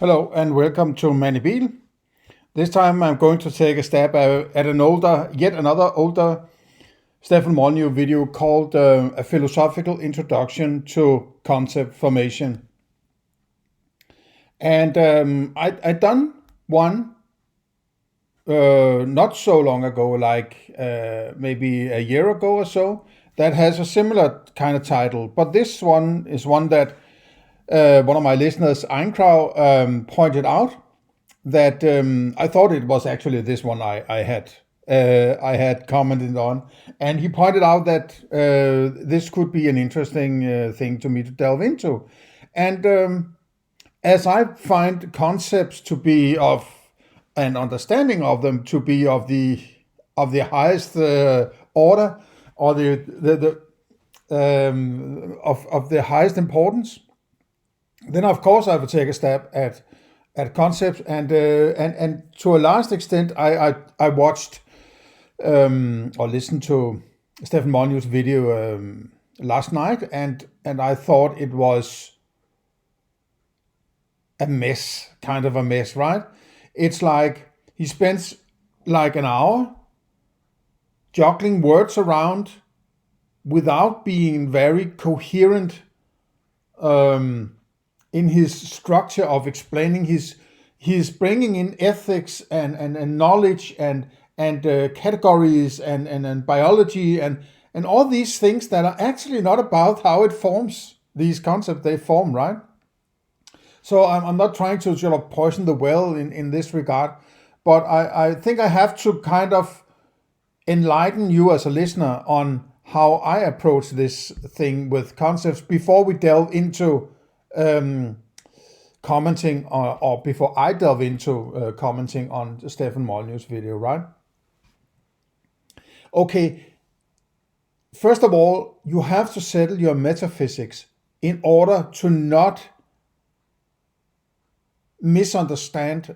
Hello and welcome to Mandibil. This time I'm going to take a stab at yet another older Stefan Molyneux video called A Philosophical Introduction to Concept Formation. And I'd done one not so long ago, like maybe a year ago or so, that has a similar kind of title. But this one is one that one of my listeners, Einkrau, pointed out that I thought it was actually this one I had commented on, and he pointed out that this could be an interesting thing to me to delve into. And as I find concepts to be of an understanding of them to be of the highest order, or of the highest importance, then of course I will take a stab at concepts, and to a large extent I watched or listened to Stefan Molyneux's video last night, and I thought it was kind of a mess, right? It's like he spends like an hour juggling words around without being very coherent in his structure of explaining. He's bringing in ethics and knowledge and categories and biology and all these things that are actually not about how it forms these concepts they form, right? So I'm not trying to sort of poison the well in this regard, but I think I have to kind of enlighten you as a listener on how I approach this thing with concepts before we delve into commenting, or before I delve into commenting on Stefan Molyneux's video, right? Okay, first of all, you have to settle your metaphysics in order to not misunderstand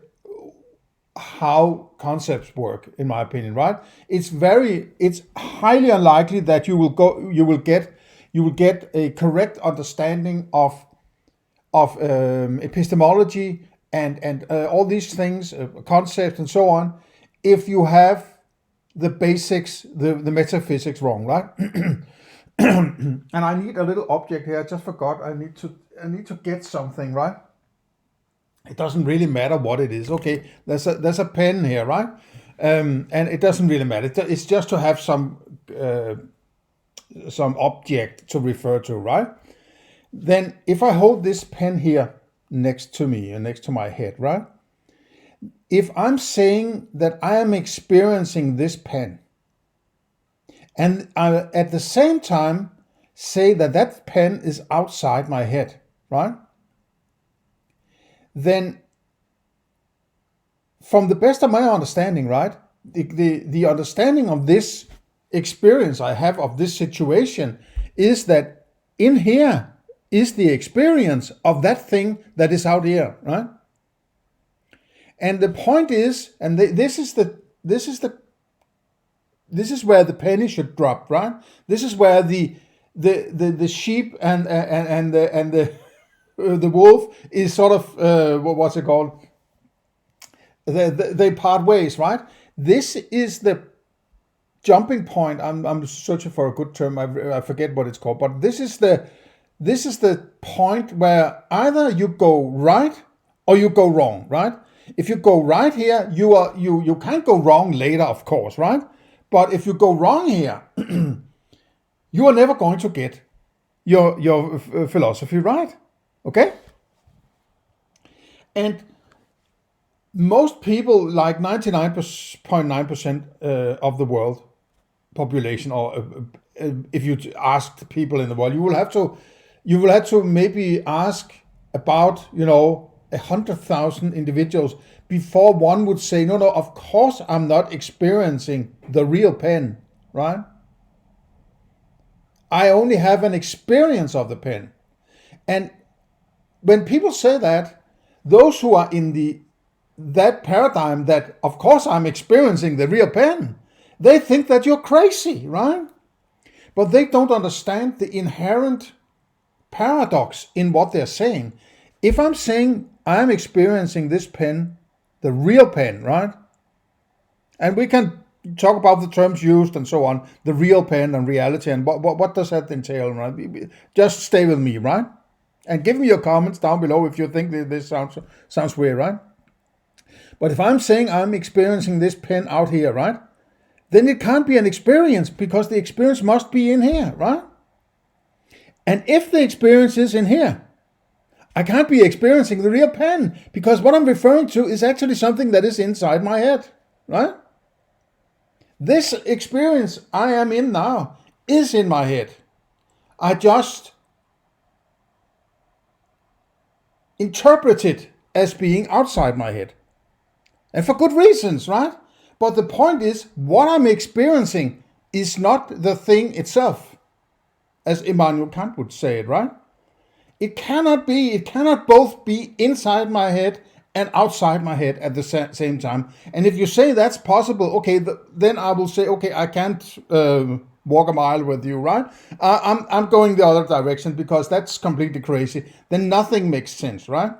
how concepts work, in my opinion, right? It's highly unlikely that you will get a correct understanding of epistemology and all these things, concepts and so on, if you have the basics, the metaphysics wrong, right? And I need a little object here. I just forgot. I need to get something, right? It doesn't really matter what it is. Okay, there's a pen here, right? And it doesn't really matter. It's just to have some object to refer to, right? Then if I hold this pen here next to me and next to my head, right? If I'm saying that I am experiencing this pen, and I at the same time say that pen is outside my head, right? Then from the best of my understanding, right, the understanding of this experience I have of this situation is that in here is the experience of that thing that is out here, right? And the point is, and this is where the penny should drop, right? This is where the sheep and the wolf is sort of what's it called? They part ways, right? This is the jumping point. I'm searching for a good term. I forget what it's called, but this is the point where either you go right or you go wrong, right? If you go right here, you can't go wrong later, of course, right? But if you go wrong here, you are never going to get your philosophy right. Okay? And most people, like 99.9% of the world population, or if you asked people in the world, you will have to maybe ask about 100,000 individuals before one would say, no, of course I'm not experiencing the real pen, right? I only have an experience of the pen. And when people say that, those who are in that paradigm that of course I'm experiencing the real pen, they think that you're crazy, right? But they don't understand the inherent paradox in what they're saying. If I'm saying I am experiencing this pen, the real pen, right? And we can talk about the terms used and so on, the real pen and reality, and what does that entail, right? Just stay with me, right? And give me your comments down below if you think that this sounds weird, right? But if I'm saying I'm experiencing this pen out here, right? Then it can't be an experience, because the experience must be in here, right? And if the experience is in here, I can't be experiencing the real pen, because what I'm referring to is actually something that is inside my head, right? This experience I am in now is in my head. I just interpret it as being outside my head. And for good reasons, right? But the point is, what I'm experiencing is not the thing itself, as Immanuel Kant would say it, right? It cannot both be inside my head and outside my head at the same time. And if you say that's possible, okay, then I will say, okay, I can't walk a mile with you, right? I'm going the other direction, because that's completely crazy. Then nothing makes sense, right?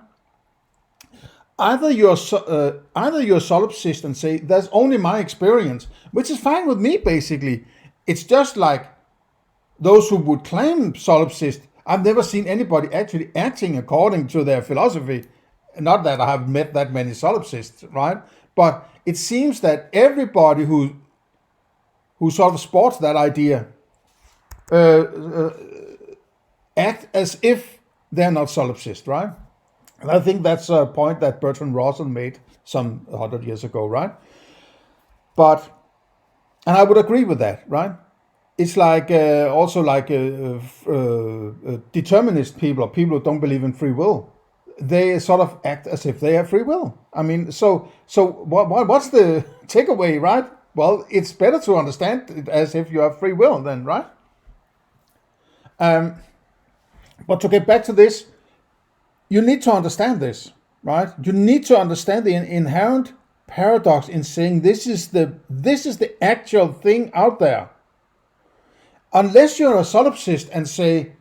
Either you're solipsist and say that's only my experience, which is fine with me, basically. It's just like those who would claim solipsist. I've never seen anybody actually acting according to their philosophy. Not that I have met that many solipsists, right? But it seems that everybody who sort of sports that idea act as if they're not solipsist, right? And I think that's a point that Bertrand Russell made some 100 years ago, right? And I would agree with that, right? It's like also like determinist people, or people who don't believe in free will. They sort of act as if they have free will. I mean, so what's the takeaway, right? Well, it's better to understand it as if you have free will then, right? But to get back to this, you need to understand this, right? You need to understand the inherent paradox in saying this is the actual thing out there. Unless you're a solipsist and say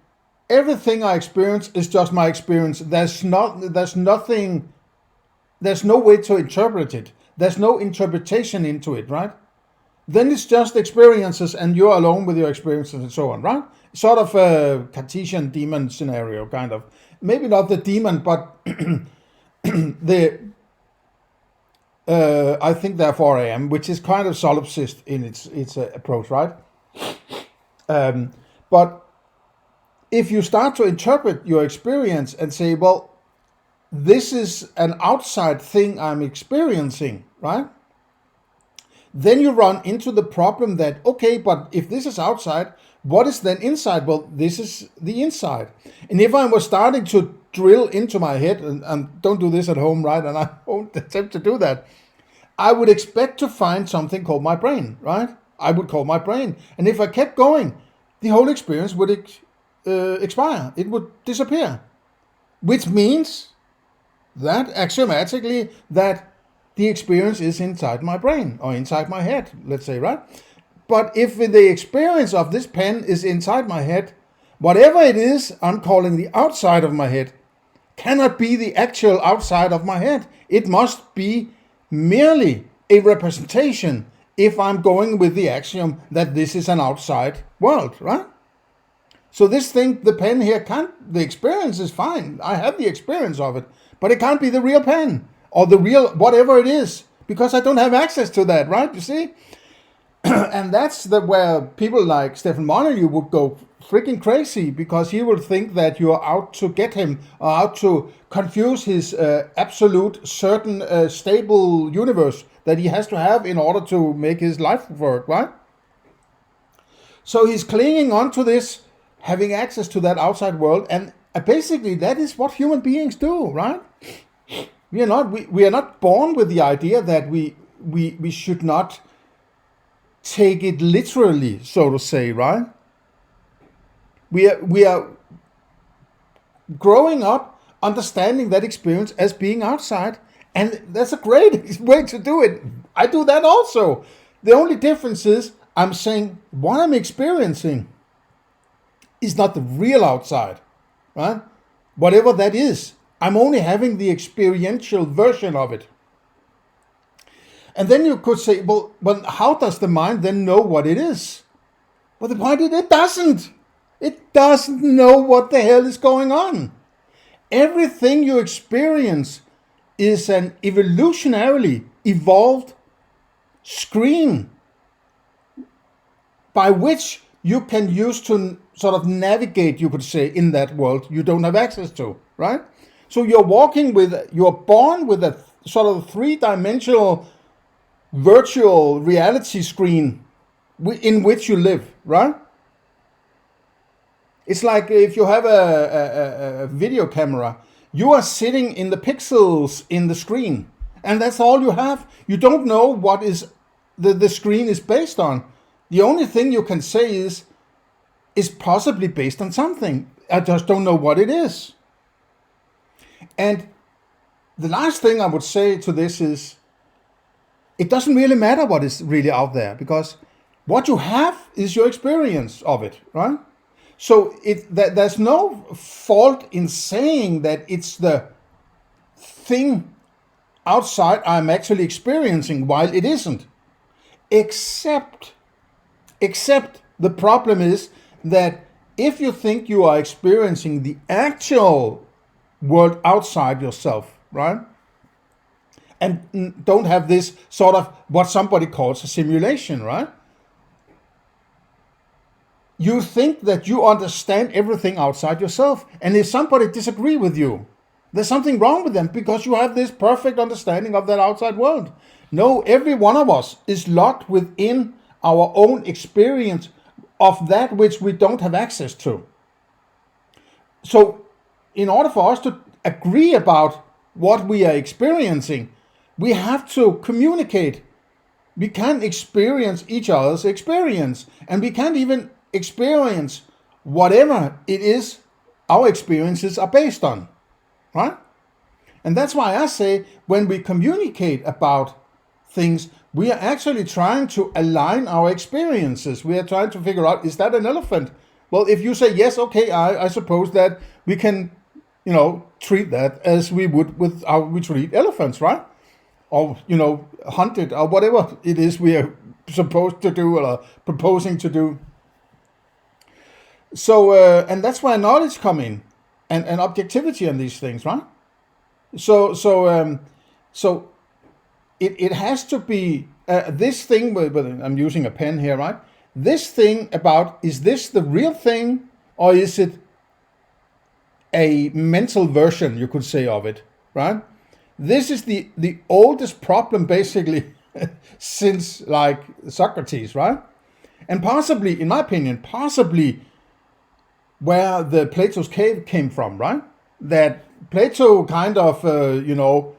everything I experience is just my experience, there's no way to interpret it. There's no interpretation into it, right? Then it's just experiences, and you're alone with your experiences and so on, right? Sort of a Cartesian demon scenario, kind of. Maybe not the demon, but I think therefore I am, which is kind of solipsist in its approach, right? But if you start to interpret your experience and say, well, this is an outside thing I'm experiencing, right? Then you run into the problem that, okay, but if this is outside, what is then inside? Well, this is the inside. And if I was starting to drill into my head, and don't do this at home, right? And I won't attempt to do that. I would expect to find something called my brain, right? I would call my brain. And if I kept going, the whole experience would expire. It would disappear. Which means that axiomatically that the experience is inside my brain or inside my head, let's say, right? But if the experience of this pen is inside my head, whatever it is I'm calling the outside of my head cannot be the actual outside of my head. It must be merely a representation if I'm going with the axiom that this is an outside world, right? So this thing, the pen here the experience is fine. I have the experience of it, but it can't be the real pen or the real whatever it is, because I don't have access to that, right? You see? And that's where people like Stefan Molyneux would go freaking crazy, because he would think that you're out to get him, or out to confuse his absolute, certain, stable universe that he has to have in order to make his life work, right? So he's clinging on to this, having access to that outside world, and basically that is what human beings do, right? We are not born with the idea that we should not take it literally, so to say, right? We are growing up understanding that experience as being outside, and that's a great way to do it. I do that also. The only difference is I'm saying what I'm experiencing is not the real outside, right? Whatever that is, I'm only having the experiential version of it. And then you could say, well, how does the mind then know what it is? Well, the point is, it doesn't. It doesn't know what the hell is going on. Everything you experience is an evolutionarily evolved screen by which you can use to sort of navigate, you could say, in that world you don't have access to, right? So you're born with a sort of three-dimensional virtual reality screen in which you live, right? It's like if you have a video camera, you are sitting in the pixels in the screen, and that's all you have. You don't know what is the screen is based on. The only thing you can say is possibly based on something. I just don't know what it is. And the last thing I would say to this is, it doesn't really matter what is really out there, because what you have is your experience of it, right? So there's no fault in saying that it's the thing outside I'm actually experiencing, while it isn't. Except the problem is that if you think you are experiencing the actual world outside yourself, right? And don't have this sort of what somebody calls a simulation, right? You think that you understand everything outside yourself. And if somebody disagrees with you, there's something wrong with them, because you have this perfect understanding of that outside world. No, every one of us is locked within our own experience of that which we don't have access to. So in order for us to agree about what we are experiencing, we have to communicate. We can't experience each other's experience, and we can't even experience whatever it is our experiences are based on, right? And that's why I say, when we communicate about things, we are actually trying to align our experiences. We are trying to figure out, is that an elephant? Well, if you say yes, okay, I suppose that we can, treat that as we would with how we treat elephants, right? Or, hunt it, or whatever it is we are supposed to do or proposing to do. So, and that's where knowledge come in, and objectivity on these things, right? So it has to be this thing. But I'm using a pen here, right? This thing about, is this the real thing, or is it a mental version, you could say, of it, right? This is the oldest problem, basically, since like Socrates, right? And possibly, in my opinion, where the Plato's cave came from, right? That Plato kind of,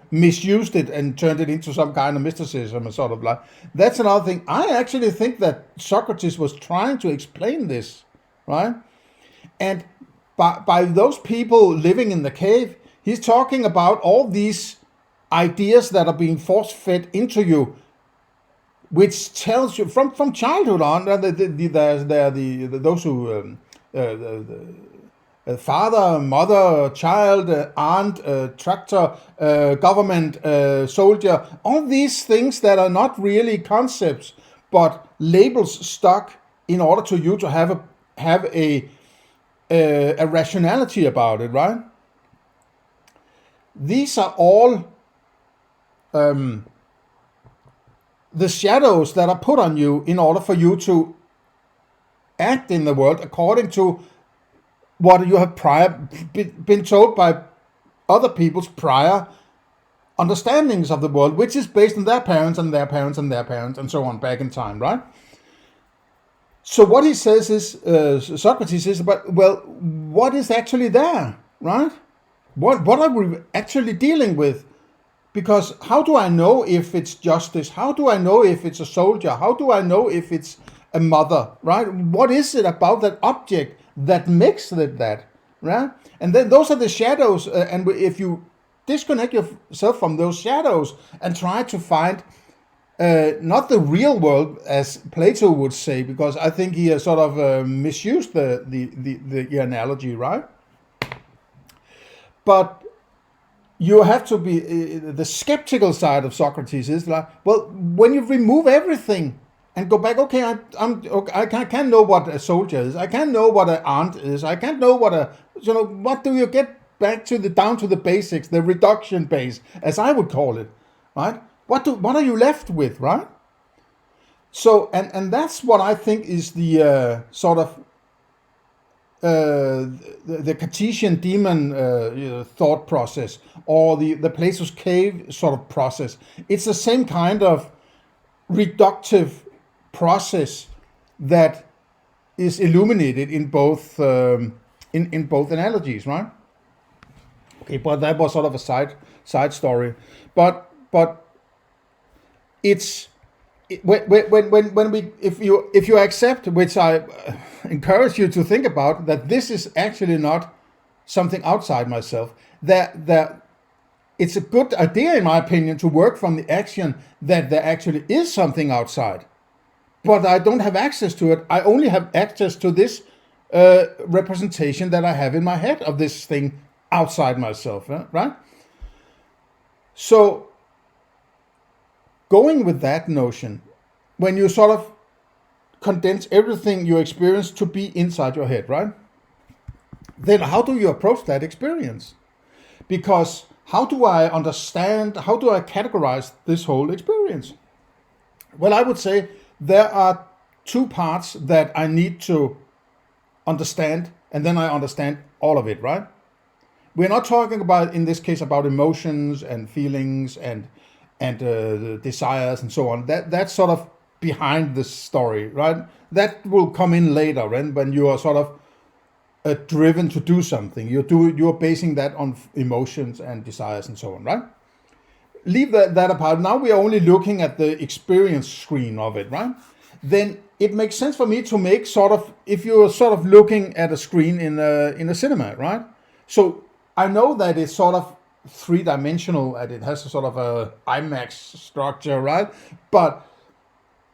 misused it and turned it into some kind of mysticism and sort of like. That's another thing. I actually think that Socrates was trying to explain this, right? And by those people living in the cave, he's talking about all these ideas that are being force-fed into you, which tells you from childhood on, those who father, mother, child, aunt, tractor, government, soldier, all these things that are not really concepts, but labels stuck in order to you to have a rationality about it, right? These are all the shadows that are put on you in order for you to act in the world according to what you have been told by other people's prior understandings of the world, which is based on their parents and their parents and their parents and so on back in time, right? So what he says is, Socrates says, but well, what is actually there, right? What are we actually dealing with? Because how do I know if it's justice? How do I know if it's a soldier? How do I know if it's a mother, right? What is it about that object that makes it that, right? And then those are the shadows, and if you disconnect yourself from those shadows and try to find not the real world, as Plato would say, because I think he has sort of misused the analogy, right? But you have to be, the skeptical side of Socrates is like, well, when you remove everything and go back, okay, I can't know what a soldier is, I can't know what an aunt is, I can't know what what do you get back to down to the basics, the reduction base, as I would call it, right? What are you left with, right? So, and that's what I think is the sort of the Cartesian demon thought process, or the Plato's cave sort of process. It's the same kind of reductive process that is illuminated in both in both analogies, right? Okay, but that was sort of a side story. But it's when we if you accept, which I encourage you to think about, that this is actually not something outside myself, that it's a good idea, in my opinion, to work from the axiom that there actually is something outside, but I don't have access to it. I only have access to this representation that I have in my head of this thing outside myself, right? So, going with that notion, when you sort of condense everything you experience to be inside your head, right? Then how do you approach that experience? Because how do I understand, how do I categorize this whole experience? Well, I would say there are two parts that I need to understand, and then I understand all of it, right? We're not talking about, in this case, about emotions and feelings and desires and so on. That's sort of behind the story, right? That will come in later, right? When you are sort of driven to do something. You're basing that on emotions and desires and so on, right? Leave that apart. Now we are only looking at the experience screen of it, right? Then it makes sense for me to make sort of, if you're sort of looking at a screen in a cinema, right? So I know that it's sort of three-dimensional and it has a sort of a IMAX structure, right? But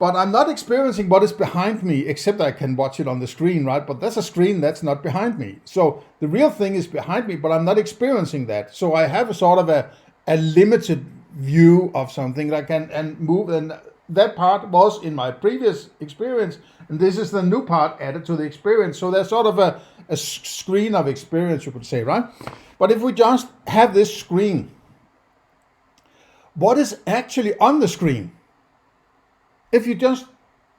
I'm not experiencing what is behind me, except I can watch it on the screen, right? But that's a screen that's not behind me. So the real thing is behind me, but I'm not experiencing that. So I have a sort of a limited view of something that can move, and that part was in my previous experience, and this is the new part added to the experience. So there's sort of a screen of experience, you could say, right? But if we just have this screen, what is actually on the screen? If you just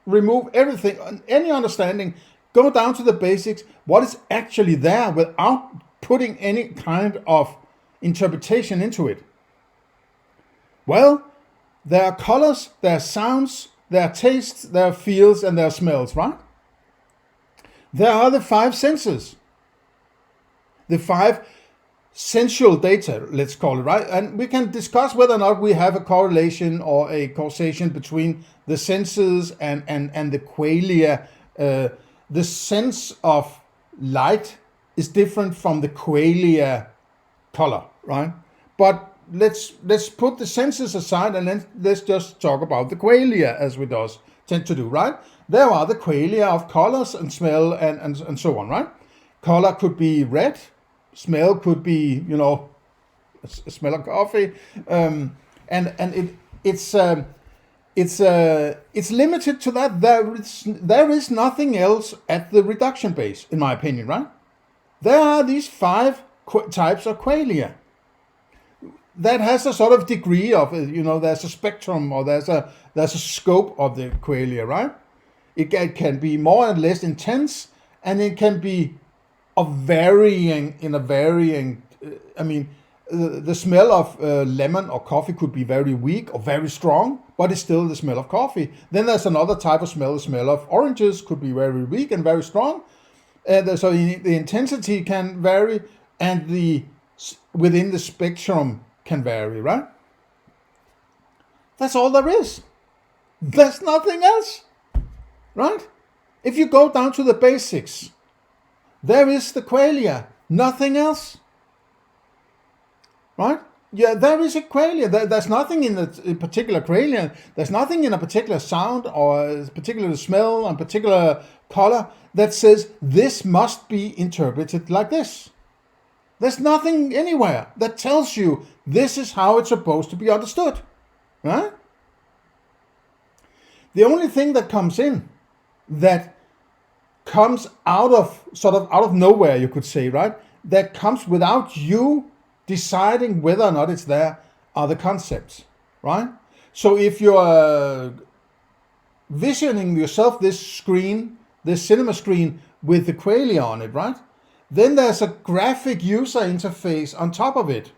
remove everything, any understanding, go down to the basics, what is actually there without putting any kind of interpretation into it? Well, there are colors, there are sounds, there are tastes, there are feels, and there are smells, right? There are the five senses. The five sensual data, let's call it, right? And we can discuss whether or not we have a correlation or a causation between the senses and the qualia. The sense of light is different from the qualia color, right? But let's put the senses aside and then let's just talk about the qualia, as we tend to do, right? There are the qualia of colors and smell and so on, right? Color could be red, smell could be, a smell of coffee, and it's limited to that. There is nothing else at the reduction base, in my opinion, right? There are these five types of qualia. That has a sort of degree of, there's a spectrum, or there's a scope of the qualia, right? It can be more and less intense, and it can be varying. The smell of lemon or coffee could be very weak or very strong, but it's still the smell of coffee. Then there's another type of smell. The smell of oranges could be very weak and very strong. So the intensity can vary, and within the spectrum can vary, right? That's all there is. There's nothing else, right? If you go down to the basics, there is the qualia, nothing else, right? Yeah, there is a qualia. There's nothing in a particular qualia. There's nothing in a particular sound or a particular smell or a particular color that says this must be interpreted like this. There's nothing anywhere that tells you this is how it's supposed to be understood. Right? The only thing that comes in, that comes out of nowhere, you could say, right? That comes without you deciding whether or not it's there, are the concepts, right? So if you're visioning yourself this screen, this cinema screen with the Qualia on it, right? Then there's a graphic user interface on top of it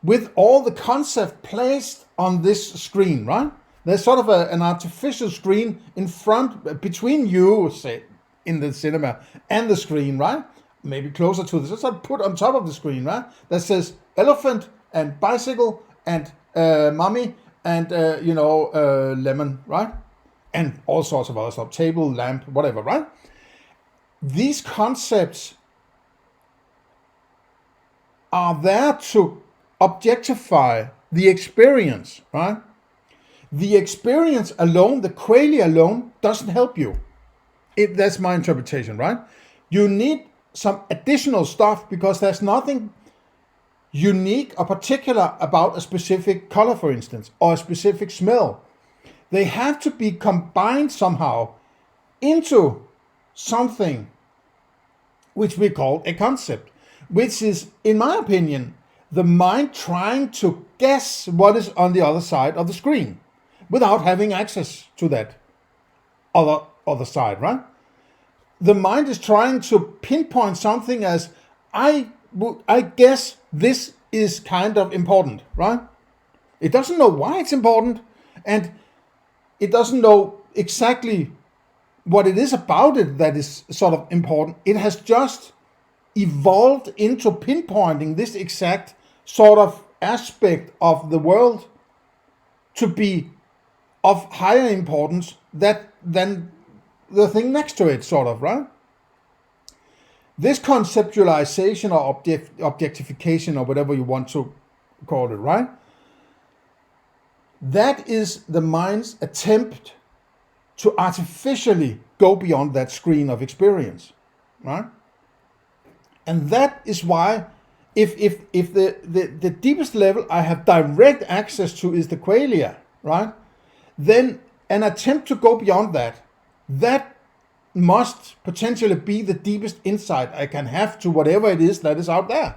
with all the concept placed on this screen, right? There's sort of an artificial screen in front, between you, say, in the cinema and the screen, right? Maybe closer to this. It's sort of put on top of the screen, right? That says elephant and bicycle and mummy and, lemon, right? And all sorts of other stuff, table, lamp, whatever, right? These concepts are there to objectify the experience, right? The experience alone, the Qualia alone, doesn't help you. That's my interpretation, right? You need some additional stuff because there's nothing unique or particular about a specific color, for instance, or a specific smell. They have to be combined somehow into something which we call a concept, which is, in my opinion, the mind trying to guess what is on the other side of the screen without having access to that other side, right? The mind is trying to pinpoint something as, I guess this is kind of important, right? It doesn't know why it's important, and it doesn't know exactly what it is about it that is sort of important. It has just evolved into pinpointing this exact sort of aspect of the world to be of higher importance than the thing next to it, sort of, right? This conceptualization or objectification or whatever you want to call it, right? That is the mind's attempt to artificially go beyond that screen of experience, right? And that is why if the deepest level I have direct access to is the Qualia, right? Then an attempt to go beyond that must potentially be the deepest insight I can have to whatever it is that is out there.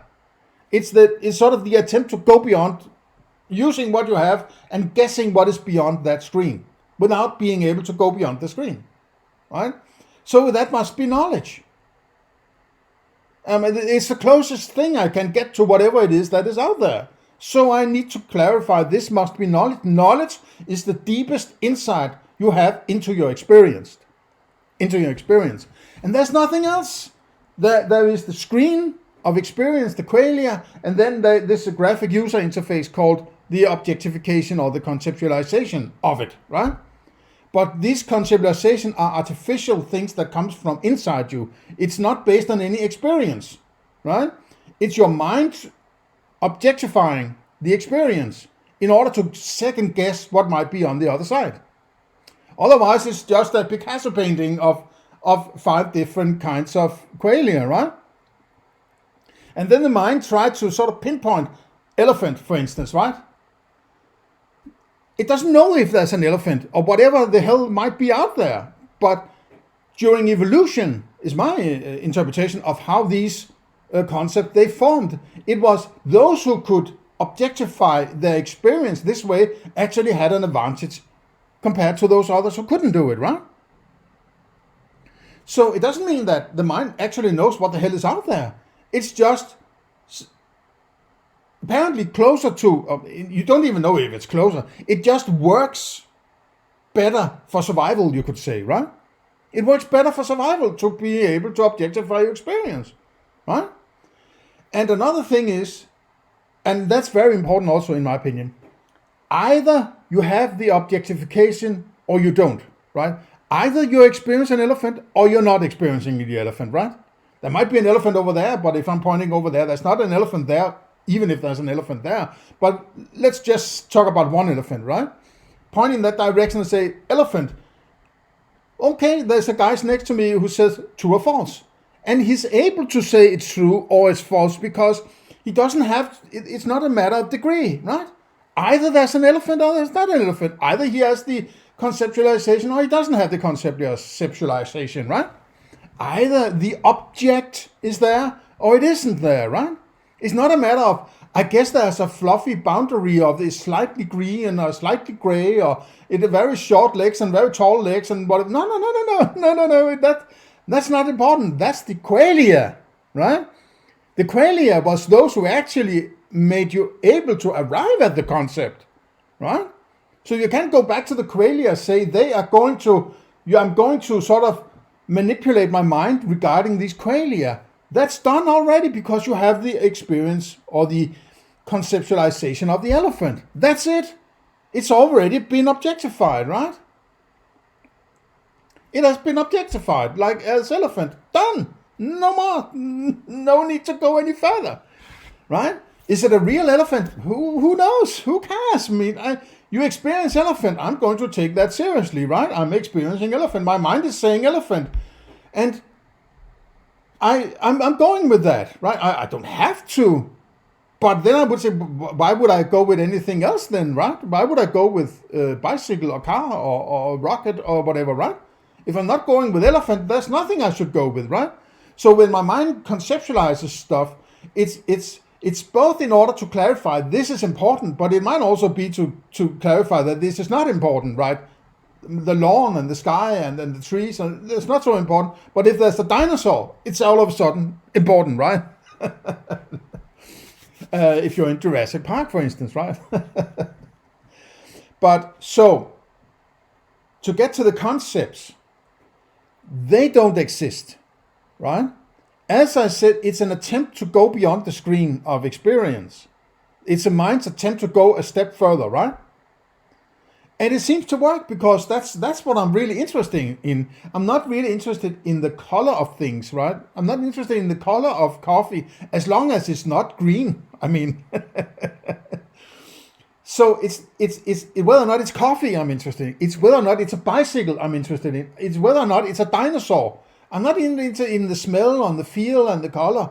It's sort of the attempt to go beyond using what you have and guessing what is beyond that screen without being able to go beyond the screen, right? So that must be knowledge. It's the closest thing I can get to whatever it is that is out there. So I need to clarify this must be knowledge. Knowledge is the deepest insight you have into your experience. And there's nothing else. There is the screen of experience, the Qualia, and then this graphic user interface called the objectification or the conceptualization of it, right? But these conceptualizations are artificial things that comes from inside you. It's not based on any experience, right? It's your mind objectifying the experience in order to second guess what might be on the other side. Otherwise, it's just a Picasso painting of 5 different kinds of Qualia, right? And then the mind tried to sort of pinpoint elephant, for instance, right? It doesn't know if there's an elephant or whatever the hell might be out there. But during evolution, is my interpretation of how these concepts they formed. It was those who could objectify their experience this way actually had an advantage compared to those others who couldn't do it, right? So it doesn't mean that the mind actually knows what the hell is out there. It's just apparently closer to, you don't even know if it's closer. It just works better for survival, you could say, right? It works better for survival to be able to objectify your experience, right? And another thing is, and that's very important also in my opinion, either you have the objectification or you don't, right? Either you experience an elephant or you're not experiencing the elephant, right? There might be an elephant over there, but if I'm pointing over there, there's not an elephant there, even if there's an elephant there. But let's just talk about one elephant, right? Point in that direction and say, elephant. Okay, there's a guy next to me who says true or false. And he's able to say it's true or it's false because he doesn't have, it's not a matter of degree, right? Either there's an elephant or there's not an elephant. Either he has the conceptualization or he doesn't have the conceptualization, right? Either the object is there or it isn't there, right? It's not a matter of, I guess there's a fluffy boundary of it's slightly green or slightly gray or it very short legs and very tall legs and what. No. That's not important. That's the qualia, right? The qualia was those who actually made you able to arrive at the concept, right? So you can't go back to the qualia, say I'm going to sort of manipulate my mind regarding these qualia. That's done already because you have the experience or the conceptualization of the elephant. That's it. It's already been objectified, right? It has been objectified, like as elephant. Done. No more. No need to go any further, right? Is it a real elephant? Who knows? Who cares? I mean, you experience elephant. I'm going to take that seriously, right? I'm experiencing elephant. My mind is saying elephant, and I'm going with that, right? I don't have to, but then I would say, why would I go with anything else then, right? Why would I go with bicycle or car or rocket or whatever, right? If I'm not going with elephant, there's nothing I should go with, right? So when my mind conceptualizes stuff, it's both in order to clarify this is important, but it might also be to clarify that this is not important, right? The lawn and the sky and the trees, and it's not so important. But if there's a dinosaur, it's all of a sudden important, right? If you're in Jurassic Park, for instance, right? But so, to get to the concepts, they don't exist, right? As I said, it's an attempt to go beyond the screen of experience. It's a mind's attempt to go a step further, right? And it seems to work because that's what I'm really interested in. I'm not really interested in the color of things, right? I'm not interested in the color of coffee as long as it's not green. I mean, so it's whether or not it's coffee I'm interested in. It's whether or not it's a bicycle I'm interested in. It's whether or not it's a dinosaur. I'm not interested in the smell and the feel and the color.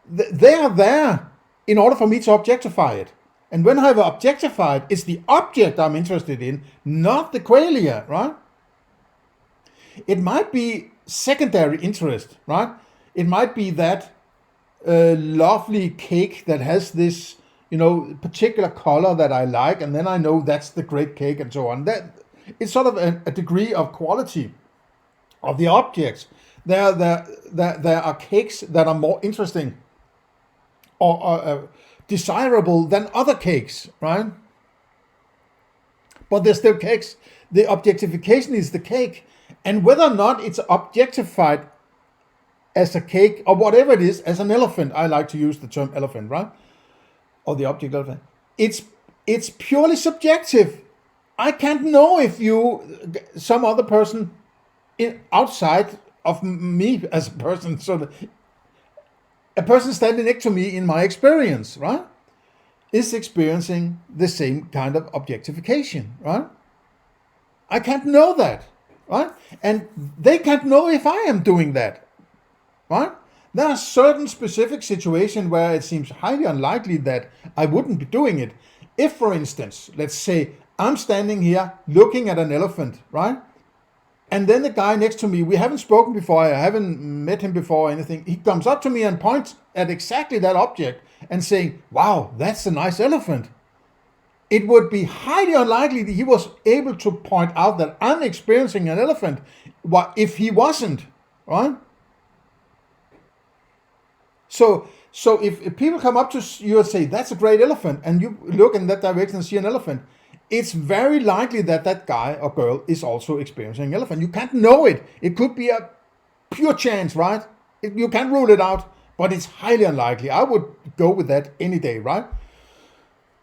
They are there in order for me to objectify it. And when I have objectified, it's the object I'm interested in, not the qualia, right? It might be secondary interest, right? It might be that lovely cake that has this, particular color that I like, and then I know that's the great cake and so on. That it's sort of a degree of quality of the objects. There are cakes that are more interesting or desirable than other cakes, right? But they're still cakes. The objectification is the cake. And whether or not it's objectified as a cake or whatever it is, as an elephant, I like to use the term elephant, right? Or the object elephant. It's purely subjective. I can't know if some other person outside of me as a person, so a person standing next to me in my experience, right, is experiencing the same kind of objectification, right? I can't know that, right? And they can't know if I am doing that, right? There are certain specific situations where it seems highly unlikely that I wouldn't be doing it. If, for instance, let's say I'm standing here looking at an elephant, right? And then the guy next to me, we haven't spoken before, I haven't met him before or anything. He comes up to me and points at exactly that object and saying, wow, that's a nice elephant. It would be highly unlikely that he was able to point out that I'm experiencing an elephant if he wasn't, right? So if people come up to you and say, that's a great elephant, and you look in that direction and see an elephant, it's very likely that that guy or girl is also experiencing an elephant. You can't know it. It could be a pure chance, right? You can't rule it out, but it's highly unlikely. I would go with that any day, right?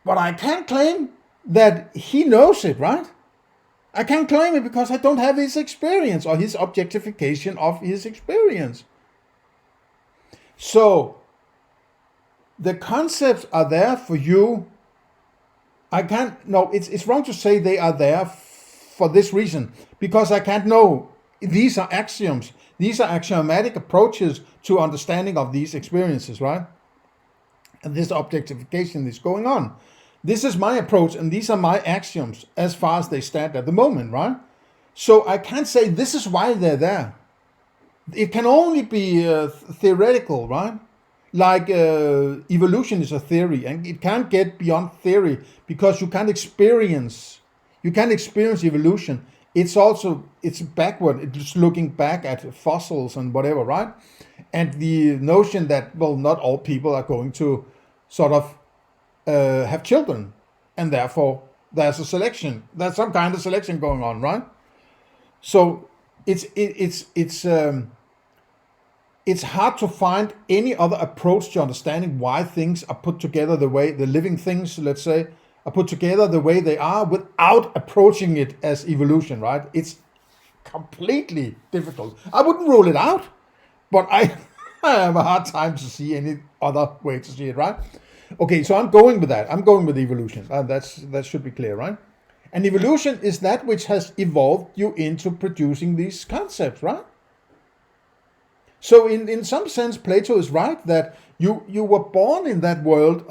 But I can't claim that he knows it, right? I can't claim it because I don't have his experience or his objectification of his experience. So, the concepts are there for you. It's wrong to say they are there for this reason, because I can't know these are axioms. These are axiomatic approaches to understanding of these experiences, right? And this objectification is going on. This is my approach, and these are my axioms as far as they stand at the moment, right? So I can't say this is why they're there. It can only be theoretical, right? Like evolution is a theory, and it can't get beyond theory because you can't experience evolution. It's backward. It's looking back at fossils and whatever, right? And the notion that, well, not all people are going to sort of have children, and therefore there's a selection. There's some kind of selection going on, right? So it's hard to find any other approach to understanding why things are put together the way the living things, let's say, are put together the way they are without approaching it as evolution, right? It's completely difficult. I wouldn't rule it out, but I have a hard time to see any other way to see it, right? Okay, so I'm going with that. I'm going with evolution. That should be clear, right? And evolution is that which has evolved you into producing these concepts, right? So in some sense, Plato is right that you were born in that world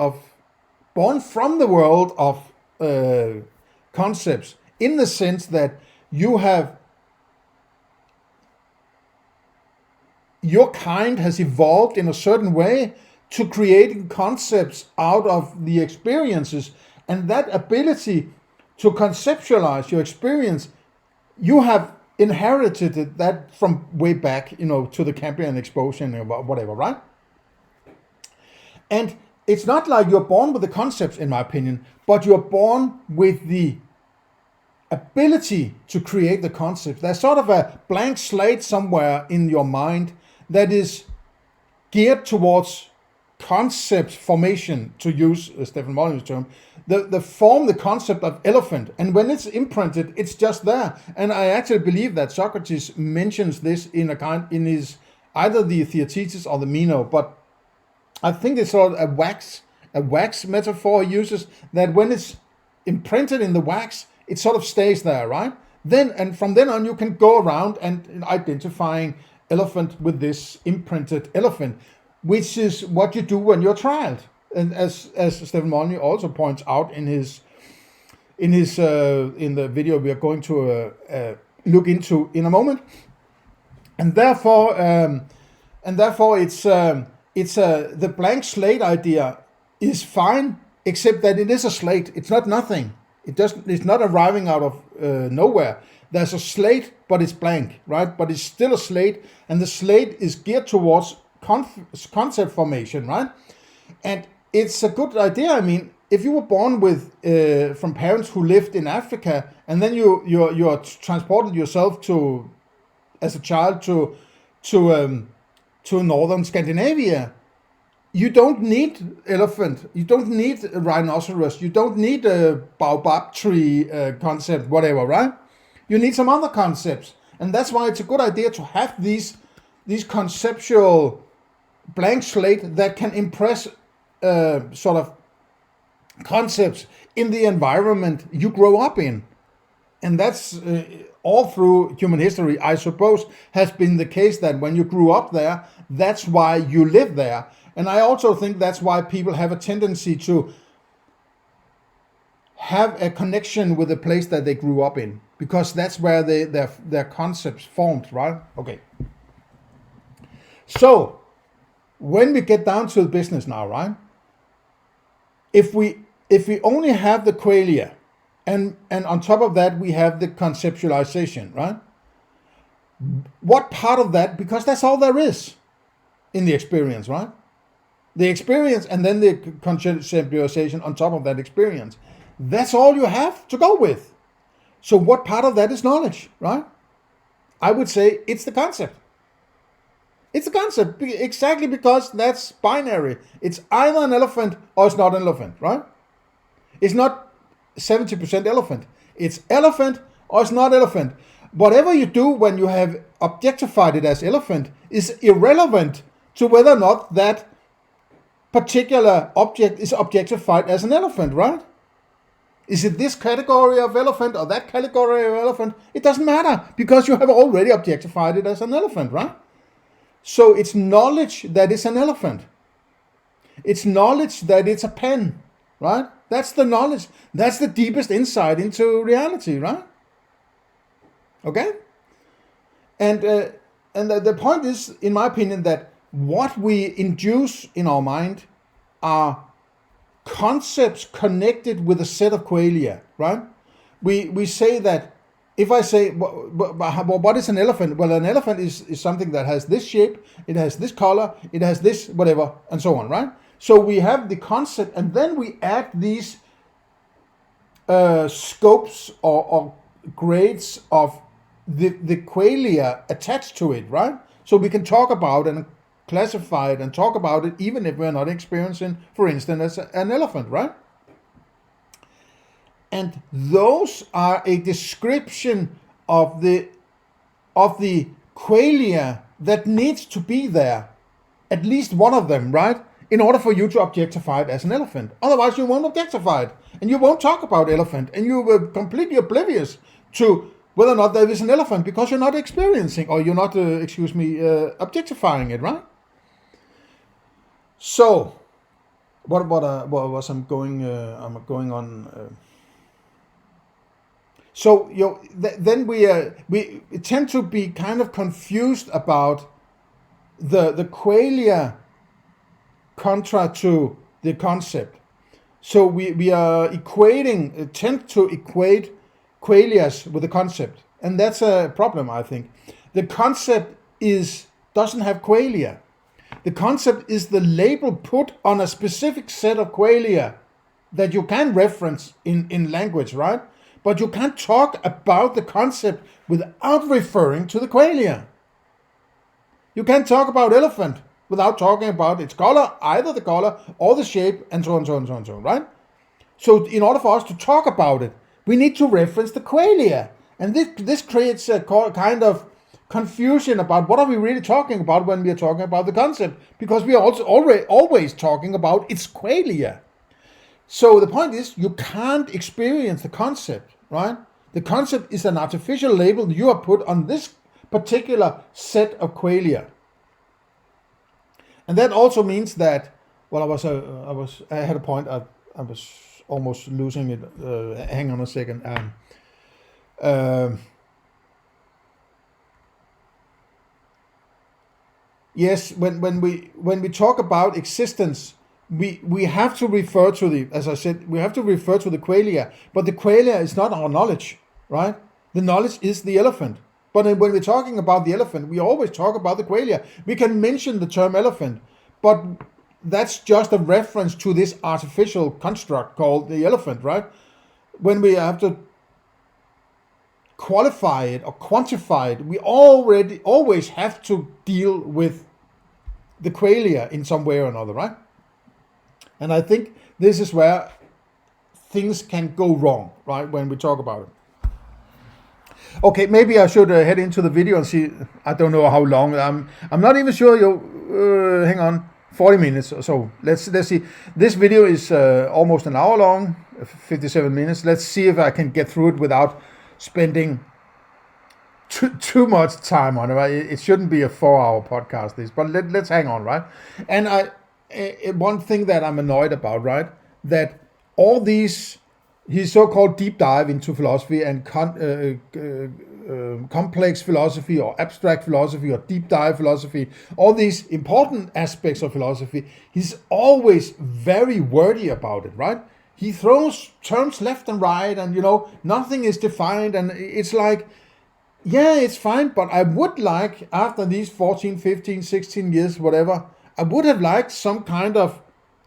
born from the world of concepts, in the sense that your kind has evolved in a certain way to creating concepts out of the experiences, and that ability to conceptualize your experience, you have inherited that from way back, to the Cambrian explosion or whatever, right? And it's not like you're born with the concepts, in my opinion, but you're born with the ability to create the concepts. There's sort of a blank slate somewhere in your mind that is geared towards concept formation, to use Stefan Molyneux' term, the concept of elephant. And when it's imprinted, it's just there. And I actually believe that Socrates mentions this in his either the Theaetetus or the Meno, but I think it's sort of a wax metaphor he uses, that when it's imprinted in the wax, it sort of stays there, right? And from then on, you can go around and identifying elephant with this imprinted elephant, which is what you do when you're a child. And as Stefan Molyneux also points out in the video we are going to look into in a moment, and therefore it's the blank slate idea is fine, except that it is a slate. It's not nothing. It's not arriving out of nowhere. There's a slate, but it's blank, right? But it's still a slate, and the slate is geared towards concept formation, right? And it's a good idea. I mean, if you were born with from parents who lived in Africa, and then you transported yourself as a child to northern Scandinavia, you don't need elephant, you don't need a rhinoceros, you don't need a baobab tree concept, whatever, right? You need some other concepts, and that's why it's a good idea to have these conceptual blank slate that can impress sort of concepts in the environment you grow up in. And that's all through human history, I suppose, has been the case, that when you grew up there, that's why you live there. And I also think that's why people have a tendency to have a connection with the place that they grew up in, because that's where their concepts formed, right? Okay. So when we get down to the business now, right? If we only have the qualia, and on top of that we have the conceptualization, right? What part of that, because that's all there is in the experience, right? The experience and then the conceptualization on top of that experience. That's all you have to go with. So what part of that is knowledge, right? I would say it's the concept. It's the concept, exactly because that's binary. It's either an elephant or it's not an elephant, right? It's not 70% elephant. It's elephant or it's not elephant. Whatever you do when you have objectified it as elephant is irrelevant to whether or not that particular object is objectified as an elephant, right? Is it this category of elephant or that category of elephant? It doesn't matter, because you have already objectified it as an elephant, right? So it's knowledge that it's an elephant. It's knowledge that it's a pen, right? That's the knowledge. That's the deepest insight into reality, right? Okay? And the point is, in my opinion, that what we induce in our mind are concepts connected with a set of qualia, right? We say that, if I say, what is an elephant? Well, an elephant is something that has this shape, it has this color, it has this whatever, and so on, right? So we have the concept, and then we add these scopes or grades of the qualia attached to it, right? So we can talk about and classify it and talk about it even if we're not experiencing, for instance, an elephant, right? And those are a description of the qualia that needs to be there, at least one of them, right? In order for you to objectify it as an elephant. Otherwise you won't objectify it, and you won't talk about elephant, and you were completely oblivious to whether or not there is an elephant, because you're not experiencing, or you're not, objectifying it, right? So, what was I'm going on? So then we tend to be kind of confused about the qualia contra to the concept. So we are tend to equate qualias with the concept, and that's a problem, I think. The concept doesn't have qualia. The concept is the label put on a specific set of qualia that you can reference in language, right? But you can't talk about the concept without referring to the qualia. You can't talk about elephant without talking about its color, either the color or the shape, and so on, so on, so on, so on, right? So in order for us to talk about it, we need to reference the qualia. And this creates a kind of confusion about what are we really talking about when we are talking about the concept, because we are also always talking about its qualia. So the point is, you can't experience the concept, right? The concept is an artificial label you have put on this particular set of qualia. And that also means that, well, I had a point, I was almost losing it. Hang on a second. Yes, when we talk about existence, we have to refer to as I said, we have to refer to the qualia, but the qualia is not our knowledge, right? The knowledge is the elephant. But when we're talking about the elephant, we always talk about the qualia. We can mention the term elephant, but that's just a reference to this artificial construct called the elephant, right? When we have to qualify it or quantify it, we always have to deal with the qualia in some way or another, right? And I think this is where things can go wrong, right, when we talk about it. Okay, maybe I should head into the video and see. I don't know how long. I'm not even sure. Hang on, 40 minutes or so. Let's see. This video is almost an hour long, 57 minutes. Let's see if I can get through it without spending too much time on it. Right? It shouldn't be a 4-hour podcast, this, but let's hang on, right? And one thing that I'm annoyed about, right, that all these his so-called deep dive into philosophy and complex philosophy or abstract philosophy or deep dive philosophy, all these important aspects of philosophy, he's always very wordy about it, right? He throws terms left and right, and nothing is defined, and it's like, yeah, it's fine, but I would like, after these 14, 15, 16 years, whatever, I would have liked some kind of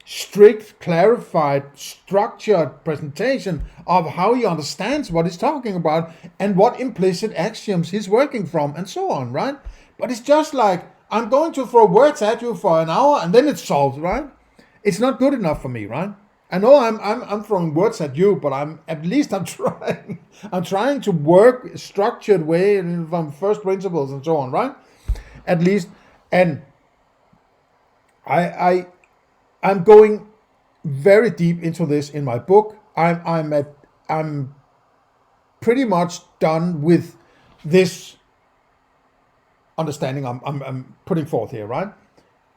strict, clarified, structured presentation of how he understands what he's talking about and what implicit axioms he's working from and so on, right? But it's just like, I'm going to throw words at you for an hour and then it's solved, right? It's not good enough for me, right? I know I'm throwing words at you, but I'm trying. I'm trying to work a structured way from first principles and so on, right? At least, and I'm going very deep into this in my book. I'm at I'm pretty much done with this understanding I'm putting forth here, right?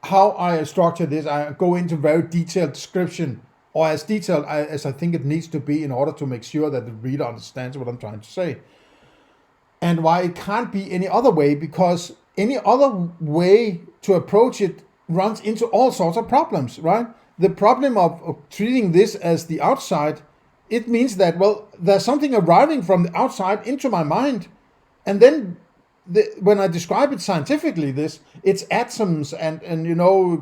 How I structure this, I go into very detailed description, or as detailed as I think it needs to be in order to make sure that the reader understands what I'm trying to say. And why it can't be any other way, because any other way to approach it runs into all sorts of problems, right? The problem of treating this as the outside, it means that, well, there's something arriving from the outside into my mind, and then when I describe it scientifically, it's atoms and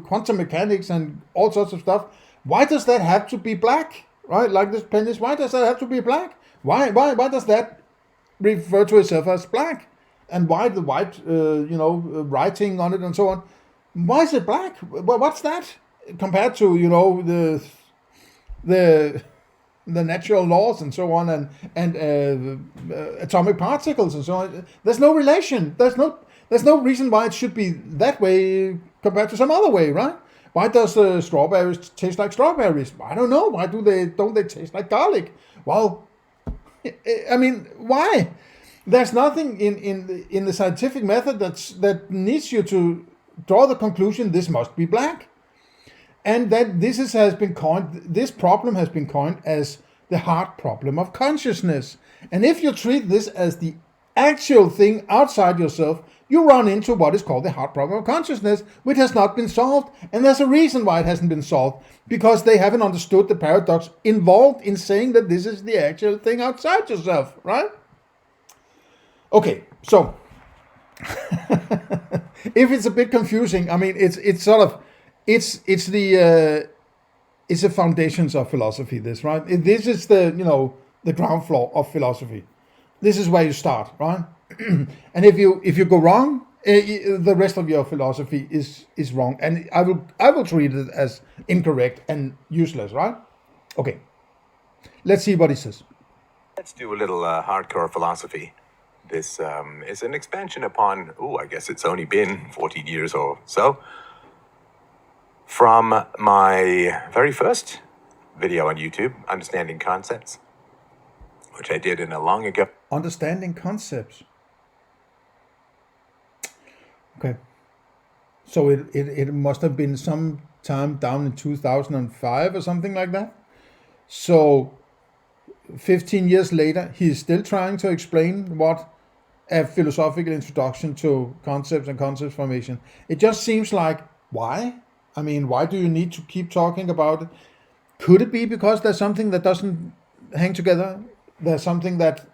quantum mechanics and all sorts of stuff. Why does that have to be black, right? Like this pen is, why does that have to be black? Why does that refer to itself as black? And why the white, writing on it and so on? Why is it black? Well, what's that compared to, the natural laws and so on, and atomic particles and so on? There's no relation. There's no reason why it should be that way compared to some other way, right? Why does strawberries taste like strawberries? I don't know. Why don't they taste like garlic? Well, I mean, why? There's nothing in the scientific method that needs you to draw the conclusion this must be black. And that this problem has been coined as the hard problem of consciousness. And if you treat this as the actual thing outside yourself, you run into what is called the hard problem of consciousness, which has not been solved. And there's a reason why it hasn't been solved, because they haven't understood the paradox involved in saying that this is the actual thing outside yourself, right? Okay, so if it's a bit confusing, I mean, it's the foundations of philosophy, this, right? This is the ground floor of philosophy. This is where you start, right? And if you go wrong, the rest of your philosophy is wrong, and I will treat it as incorrect and useless, right? Okay, let's see what he says. Let's do a little hardcore philosophy. This is an expansion upon, I guess it's only been 14 years or so, from my very first video on YouTube, Understanding Concepts, which I did in a long ago. Understanding Concepts. Okay. So it must have been some time down in 2005 or something like that. So 15 years later, he's still trying to explain what a philosophical introduction to concepts and concept formation. It just seems like, why? I mean, why do you need to keep talking about it? Could it be because there's something that doesn't hang together? There's something that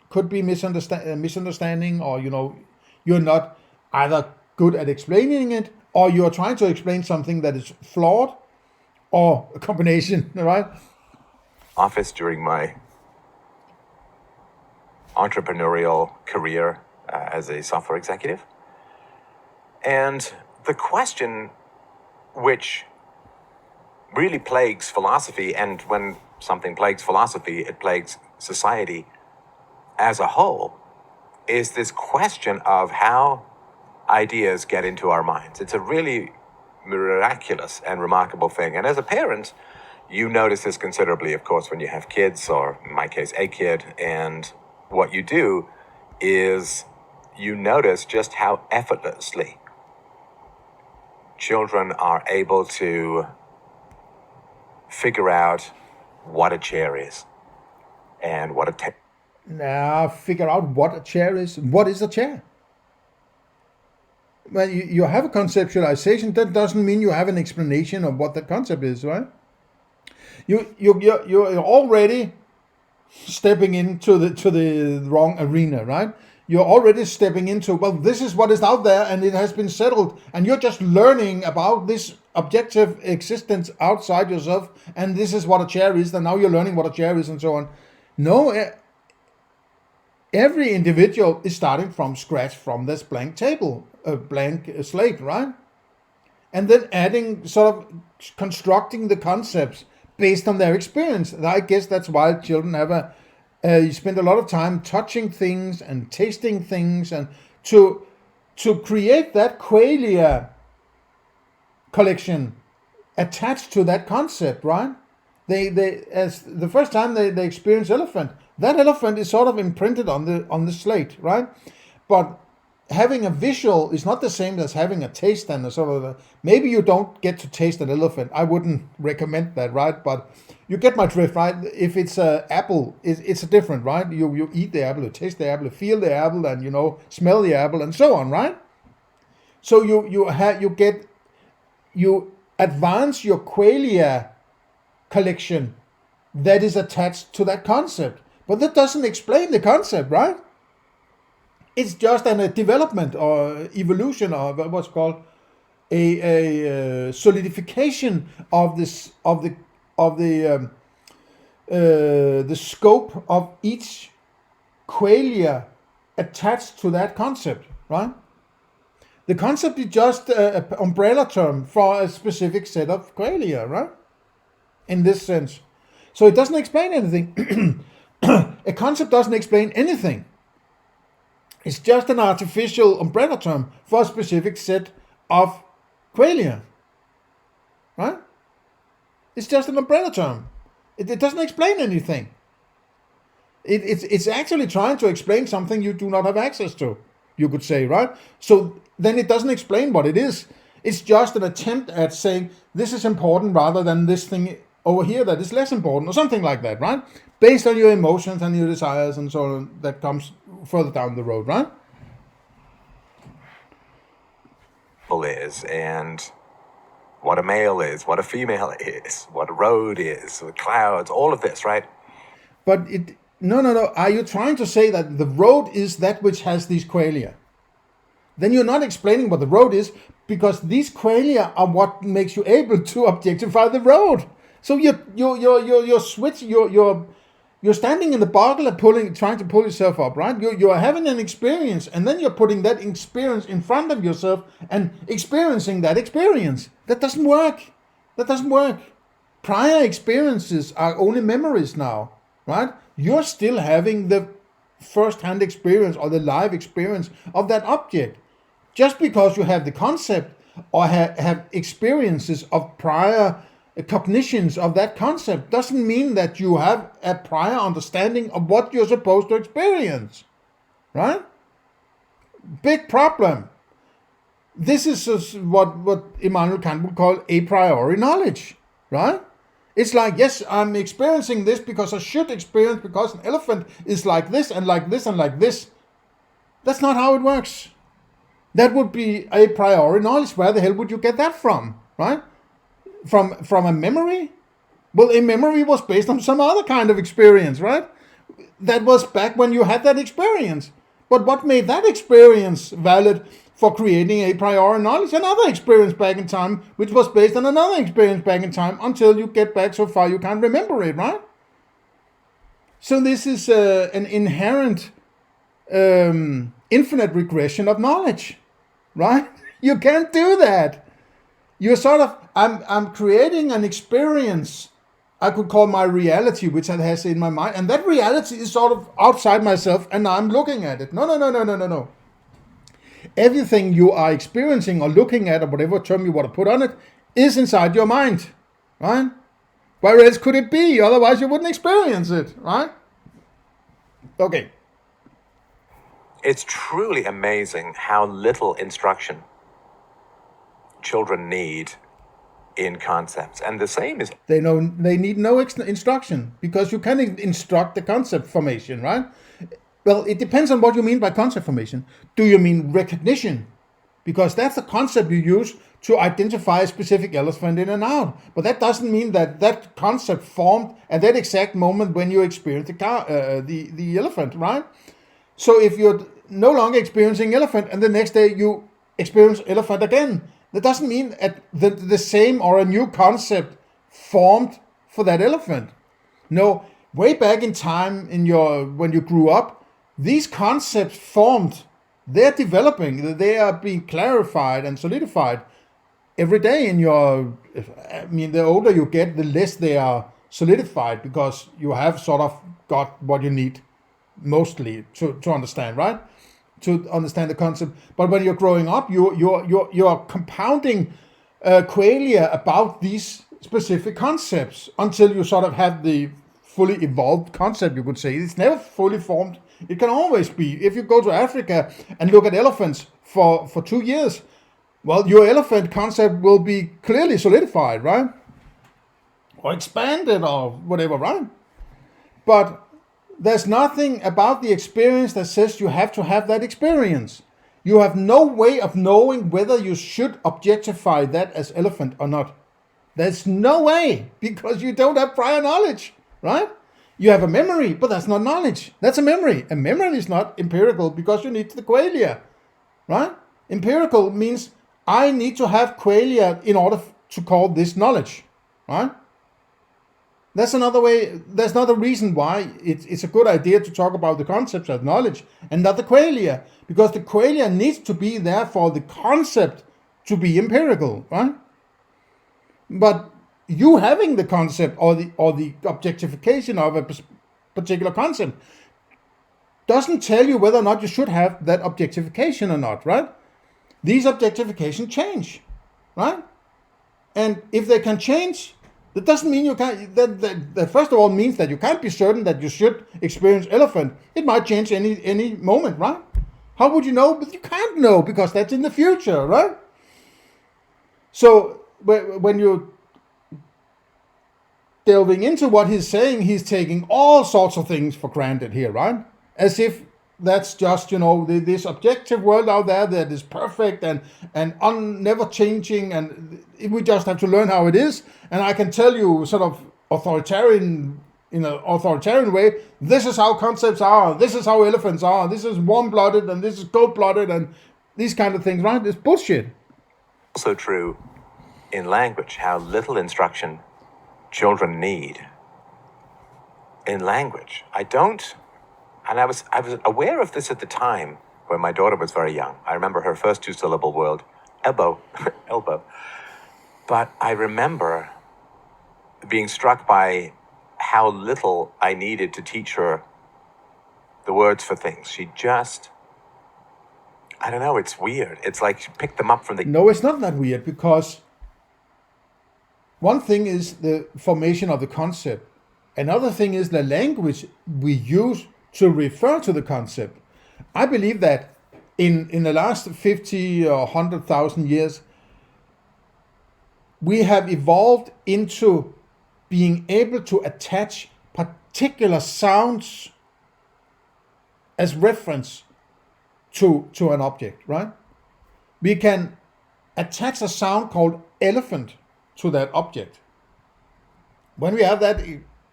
could be misunderstanding, or you're not either good at explaining it, or you're trying to explain something that is flawed, or a combination, right? Office during my entrepreneurial career as a software executive. And the question which really plagues philosophy, and when something plagues philosophy, it plagues society as a whole, is this question of how ideas get into our minds. It's a really miraculous and remarkable thing. And as a parent, you notice this considerably, of course, when you have kids, or in my case, a kid. And what you do is you notice just how effortlessly children are able to figure out what a chair is and what a table. Now, figure out what a chair is. What is a chair? Well, you have a conceptualization. That doesn't mean you have an explanation of what that concept is, right? You're already stepping into the wrong arena, right? You're already stepping into, well, this is what is out there, and it has been settled, and you're just learning about this objective existence outside yourself, and this is what a chair is, and now you're learning what a chair is, and so on. No, every individual is starting from scratch, from this blank table, a blank slate, right? And then adding, sort of constructing the concepts based on their experience. I guess that's why children have you spend a lot of time touching things and tasting things, and to create that Qualia collection attached to that concept, right? as the first time they experience elephant, that elephant is sort of imprinted on the slate, right? But having a visual is not the same as having a taste and a sort of maybe you don't get to taste an elephant. I wouldn't recommend that, right? But you get my drift, right? If it's an apple, it's different, right? You eat the apple, you taste the apple, you feel the apple, and smell the apple, and so on, right? So you advance your Qualia collection that is attached to that concept, but that doesn't explain the concept, right? It's just a development or evolution or what's called a solidification of this of the scope of each Qualia attached to that concept, right? The concept is just an umbrella term for a specific set of Qualia, right? In this sense. So it doesn't explain anything. A concept doesn't explain anything. It's just an artificial umbrella term for a specific set of Qualia, right? It's just an umbrella term. It doesn't explain anything. It's actually trying to explain something you do not have access to, you could say, right? So then it doesn't explain what it is. It's just an attempt at saying this is important rather than this thing over here that is less important or something like that, right? Based on your emotions and your desires and so on, that comes further down the road, right? Is, and what a male is, what a female is, what a road is, the clouds, all of this, right? But no. Are you trying to say that the road is that which has these Qualia? Then you're not explaining what the road is, because these Qualia are what makes you able to objectify the road. So you're standing in the boggle and trying to pull yourself up, right? You're having an experience, and then you're putting that experience in front of yourself and experiencing that experience. That doesn't work. Prior experiences are only memories now, right? You're still having the first-hand experience or the live experience of that object. Just because you have the concept or have experiences of prior cognitions of that concept doesn't mean that you have a prior understanding of what you're supposed to experience, right? Big problem. This is what Immanuel Kant would call a priori knowledge, right? It's like, yes, I'm experiencing this because I should experience, because an elephant is like this and like this and like this. That's not how it works. That would be a priori knowledge. Where the hell would you get that from, right? From a memory? Well, a memory was based on some other kind of experience, right? That was back when you had that experience. But what made that experience valid for creating a priori knowledge? Another experience back in time, which was based on another experience back in time, until you get back so far you can't remember it, right? So this is an inherent infinite regression of knowledge, right? You can't do that. You're sort of, I'm creating an experience I could call my reality, which I has in my mind, and that reality is sort of outside myself, and I'm looking at it. No. Everything you are experiencing or looking at, or whatever term you want to put on it, is inside your mind, right? Where else could it be? Otherwise you wouldn't experience it, right? Okay. It's truly amazing how little instruction children need in concepts. And the same is... They need no instruction, because you can instruct the concept formation, right? Well, it depends on what you mean by concept formation. Do you mean recognition? Because that's the concept you use to identify a specific elephant in and out. But that doesn't mean that that concept formed at that exact moment when you experience the elephant, right? So if you're no longer experiencing elephant and the next day you experience elephant again, that doesn't mean the same or a new concept formed for that elephant. No, way back in time when you grew up, these concepts formed. They're developing. They are being clarified and solidified every day the older you get, the less they are solidified, because you have sort of got what you need mostly to understand, right? To understand the concept. But when you're growing up, you're compounding Qualia about these specific concepts until you sort of have the fully evolved concept, you could say. It's never fully formed. It can always be. If you go to Africa and look at elephants for 2 years, well, your elephant concept will be clearly solidified, right? Or expanded or whatever, right? But there's nothing about the experience that says you have to have that experience. You have no way of knowing whether you should objectify that as elephant or not. There's no way, because you don't have prior knowledge, right? You have a memory, but that's not knowledge. That's a memory. A memory is not empirical because you need the qualia, right? Empirical means I need to have qualia in order to call this knowledge, right? That's another way. There's another reason why it's a good idea to talk about the concepts of knowledge and not the qualia, because the qualia needs to be there for the concept to be empirical, right? But you having the concept or the objectification of a particular concept doesn't tell you whether or not you should have that objectification or not, right? These objectifications change, right? And if they can change, that doesn't mean you can't. That first of all means that you can't be certain that you should experience elephant. It might change any moment, right? How would you know? But you can't know because that's in the future, right? So when you're delving into what he's saying, he's taking all sorts of things for granted here, right? As if that's just, this objective world out there that is perfect and never changing, and we just have to learn how it is. And I can tell you sort of in an authoritarian way, this is how concepts are, this is how elephants are, this is warm-blooded and this is cold-blooded and these kind of things, right? It's bullshit. Also true in language, how little instruction children need in language. I was aware of this at the time when my daughter was very young. I remember her first 2-syllable word, elbow. But I remember being struck by how little I needed to teach her the words for things. She just, I don't know, it's weird. It's like she picked them up from the... No, it's not that weird, because one thing is the formation of the concept. Another thing is the language we use to refer to the concept. I believe that in the last 50 or 100,000 years, we have evolved into being able to attach particular sounds as reference to an object, right? We can attach a sound called elephant to that object. When we have that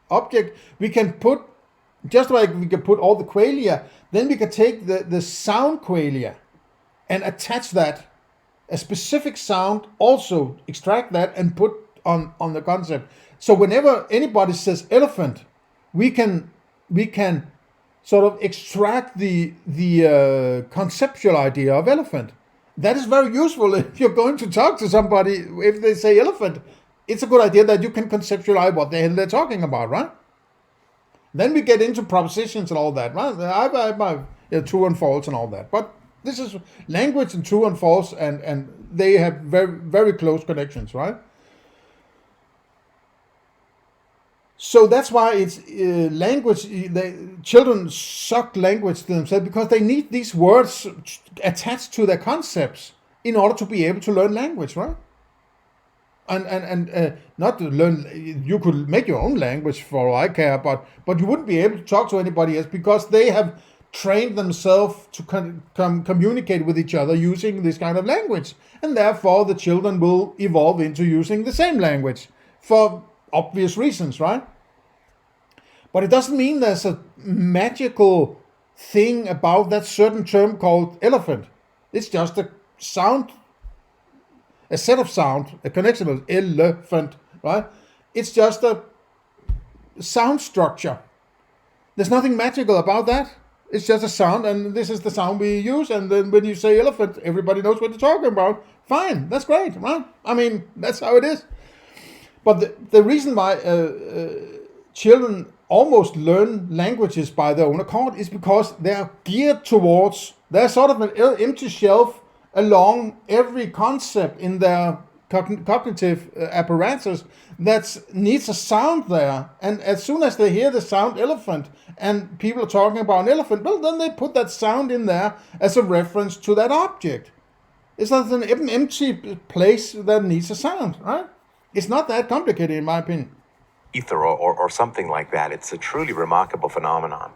object, we can put, just like we can put all the qualia, then we can take the sound qualia and attach that, a specific sound, also extract that and put on the concept. So whenever anybody says elephant, we can sort of extract the conceptual idea of elephant. That is very useful if you're going to talk to somebody. If they say elephant, it's a good idea that you can conceptualize what the hell they're talking about, right? Then we get into propositions and all that, right? I have true and false and all that. But this is language and true and false, and they have very, very close connections, right? So that's why it's language. Children suck language to themselves because they need these words attached to their concepts in order to be able to learn language, right? And not to learn. You could make your own language for all I care, but you wouldn't be able to talk to anybody else because they have trained themselves to communicate with each other using this kind of language, and therefore the children will evolve into using the same language for obvious reasons, right? But it doesn't mean there's a magical thing about that certain term called elephant. It's just a sound, a set of sound, a connection of elephant, right? It's just a sound structure. There's nothing magical about that. It's just a sound, and this is the sound we use. And then when you say elephant, everybody knows what you're talking about. Fine, that's great, right? I mean, that's how it is. But the reason why children almost learn languages by their own accord is because they're geared towards, there's sort of an empty shelf along every concept in their cognitive apparatus that needs a sound there. And as soon as they hear the sound elephant and people are talking about an elephant, well, then they put that sound in there as a reference to that object. It's not an empty place that needs a sound, right? It's not that complicated, in my opinion. Ether or something like that. It's a truly remarkable phenomenon.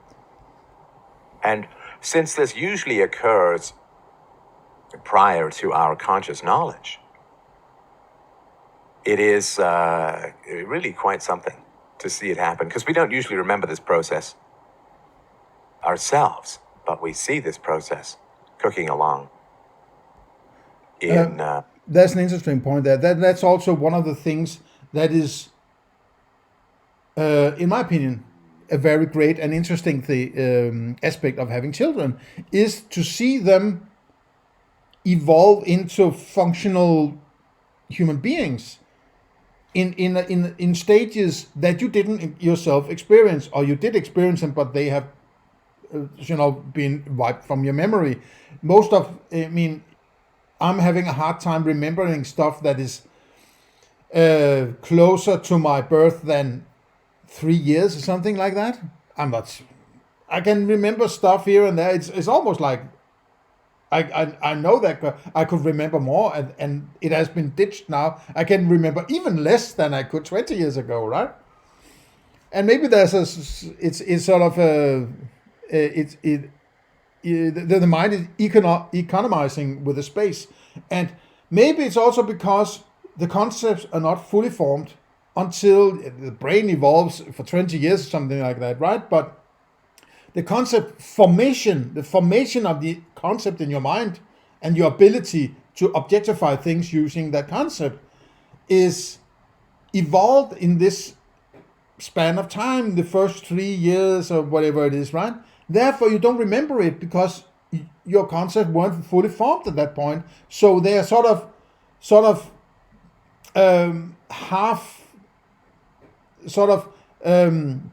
And since this usually occurs prior to our conscious knowledge, it is really quite something to see it happen, because we don't usually remember this process ourselves, but we see this process cooking along. That's an interesting point there. That's also one of the things that is, in my opinion, a very great and interesting aspect of having children, is to see them evolve into functional human beings in stages that you didn't yourself experience, or you did experience them, but they have been wiped from your memory. I'm having a hard time remembering stuff that is closer to my birth than 3 years or something like that. I can remember stuff here and there. It's almost like I know that I could remember more, and it has been ditched now. I can remember even less than I could 20 years ago, right? And maybe there's the mind is economizing with the space, and maybe it's also because the concepts are not fully formed until the brain evolves for 20 years or something like that, right? But the concept formation, the formation of the concept in your mind and your ability to objectify things using that concept is evolved in this span of time, the first 3 years or whatever it is, right? Therefore, you don't remember it because your concept weren't fully formed at that point. So they are sort of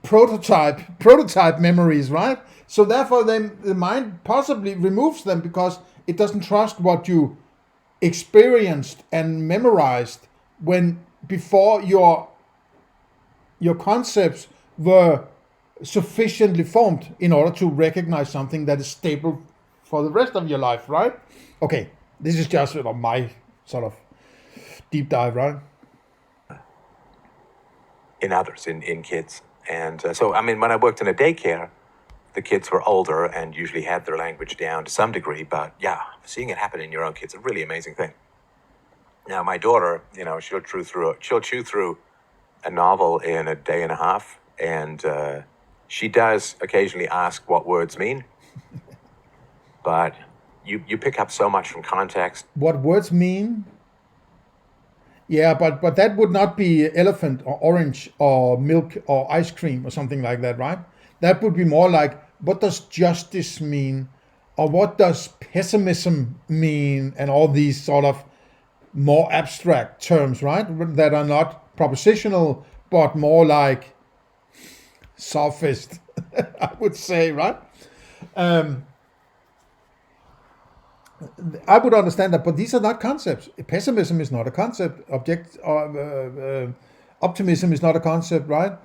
prototype memories, right? So therefore, then the mind possibly removes them because it doesn't trust what you experienced and memorized when before your concepts were sufficiently formed in order to recognize something that is stable for the rest of your life, right? Okay, this is just my sort of deep dive, right? In others, in kids. And so, when I worked in a daycare, the kids were older and usually had their language down to some degree, but yeah, seeing it happen in your own kids is a really amazing thing. Now, my daughter, she'll chew through a novel in a day and a half, and she does occasionally ask what words mean, but you pick up so much from context. What words mean? Yeah, but that would not be elephant or orange or milk or ice cream or something like that, right? That would be more like, what does justice mean? Or what does pessimism mean? And all these sort of more abstract terms, right? That are not propositional, but more like sophist, I would say, right? I would understand that, but these are not concepts. Pessimism is not a concept. Optimism is not a concept, right?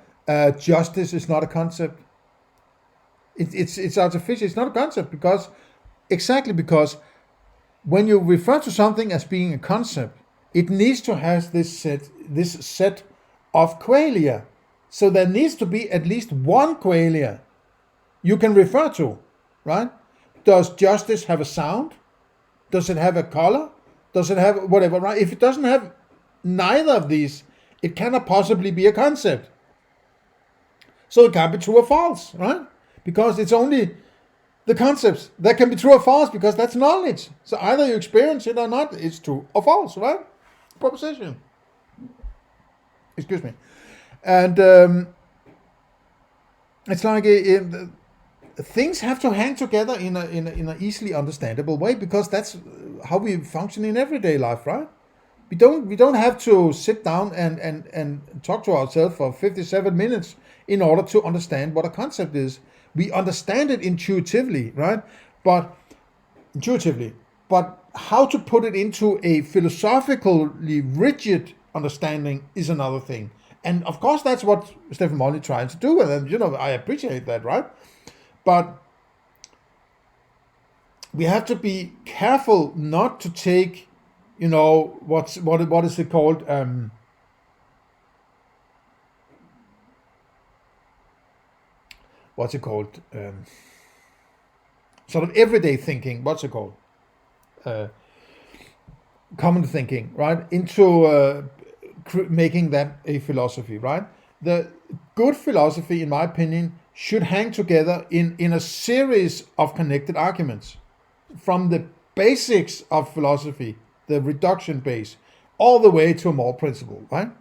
Justice is not a concept. It's artificial. It's not a concept because when you refer to something as being a concept, it needs to have this set of qualia. So there needs to be at least one qualia you can refer to, right? Does justice have a sound? Does it have a color? Does it have whatever, right? If it doesn't have neither of these, it cannot possibly be a concept. So it can't be true or false, right? Because it's only the concepts that can be true or false, because that's knowledge. So either you experience it or not, it's true or false, right? Proposition. Excuse me. And it's like things have to hang together in a easily understandable way, because that's how we function in everyday life, right? We don't have to sit down and talk to ourselves for 57 minutes in order to understand what a concept is. We understand it intuitively, right? But how to put it into a philosophically rigid understanding is another thing. And of course, that's what Stefan Molyneux tries to do, and I appreciate that, right? But we have to be careful not to take, what is it called? What's it called? Sort of everyday thinking. What's it called? Common thinking, right? Into making that a philosophy, right? The good philosophy, in my opinion, should hang together in a series of connected arguments, from the basics of philosophy, the reduction base, all the way to a moral principle, right?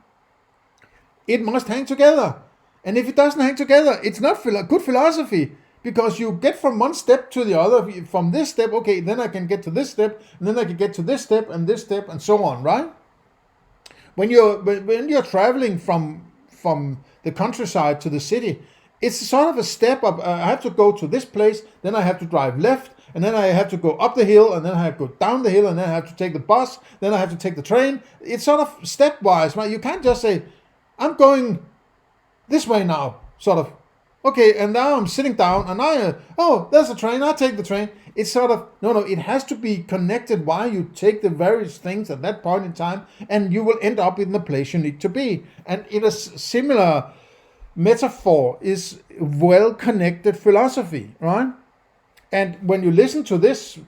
It must hang together. And if it doesn't hang together, it's not good philosophy, because you get from one step to the other. From this step, okay, then I can get to this step, and then I can get to this step, and so on, right? When you're traveling from the countryside to the city, it's sort of a step up. I have to go to this place, then I have to drive left, and then I have to go up the hill, and then I have to go down the hill, and then I have to take the bus, then I have to take the train. It's sort of stepwise, right? You can't just say, I'm going this way now, sort of. Okay, and now I'm sitting down, and there's a train, I'll take the train. It's sort of, no, it has to be connected while you take the various things at that point in time, and you will end up in the place you need to be. And in a similar metaphor is well-connected philosophy, right? And when you listen to this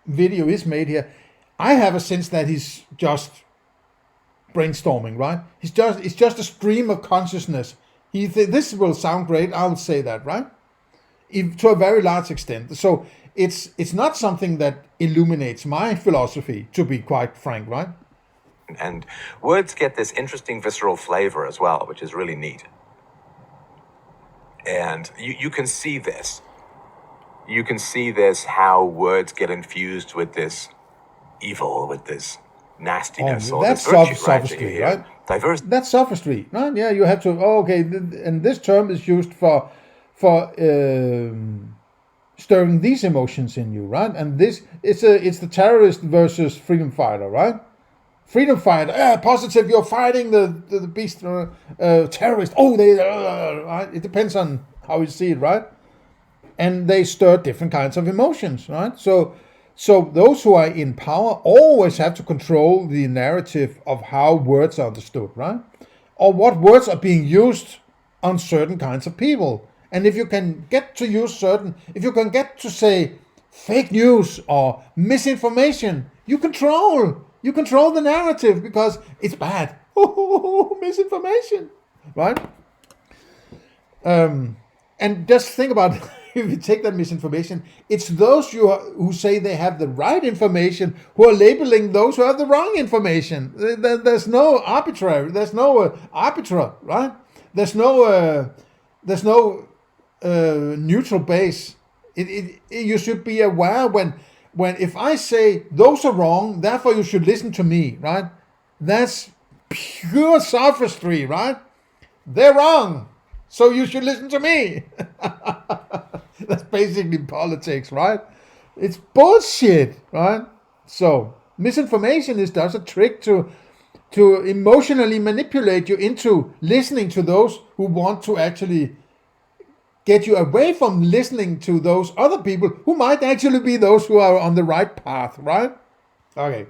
video is made here, I have a sense that he's just brainstorming, right? It's just a stream of consciousness. This will sound great, I'll say that, right? To a very large extent. So it's not something that illuminates my philosophy, to be quite frank, right? And words get this interesting visceral flavor as well, which is really neat. And you can see this. You can see this, how words get infused with this evil, with this nastiness, or that's this virtue, sophistry, right? Diverse. That's sophistry, right? Yeah, you have to. And this term is used for stirring these emotions in you, right? And it's the terrorist versus freedom fighter, right? Freedom fighter, positive, you're fighting the beast, terrorist. Right? It depends on how you see it, right? And they stir different kinds of emotions, right? So those who are in power always have to control the narrative of how words are understood, right? Or what words are being used on certain kinds of people. And if you can get to say fake news or misinformation, you control the narrative, because it's bad. Misinformation, right? And just think about if you take that misinformation, it's those who say they have the right information who are labeling those who have the wrong information. There's no arbitrary. There's no arbiter, right? There's no neutral base. You should be aware when if I say those are wrong, therefore you should listen to me, right? That's pure sophistry, right? They're wrong, so you should listen to me. That's basically politics, right? It's bullshit, right? So misinformation is just a trick to emotionally manipulate you into listening to those who want to actually get you away from listening to those other people who might actually be those who are on the right path, right? Okay.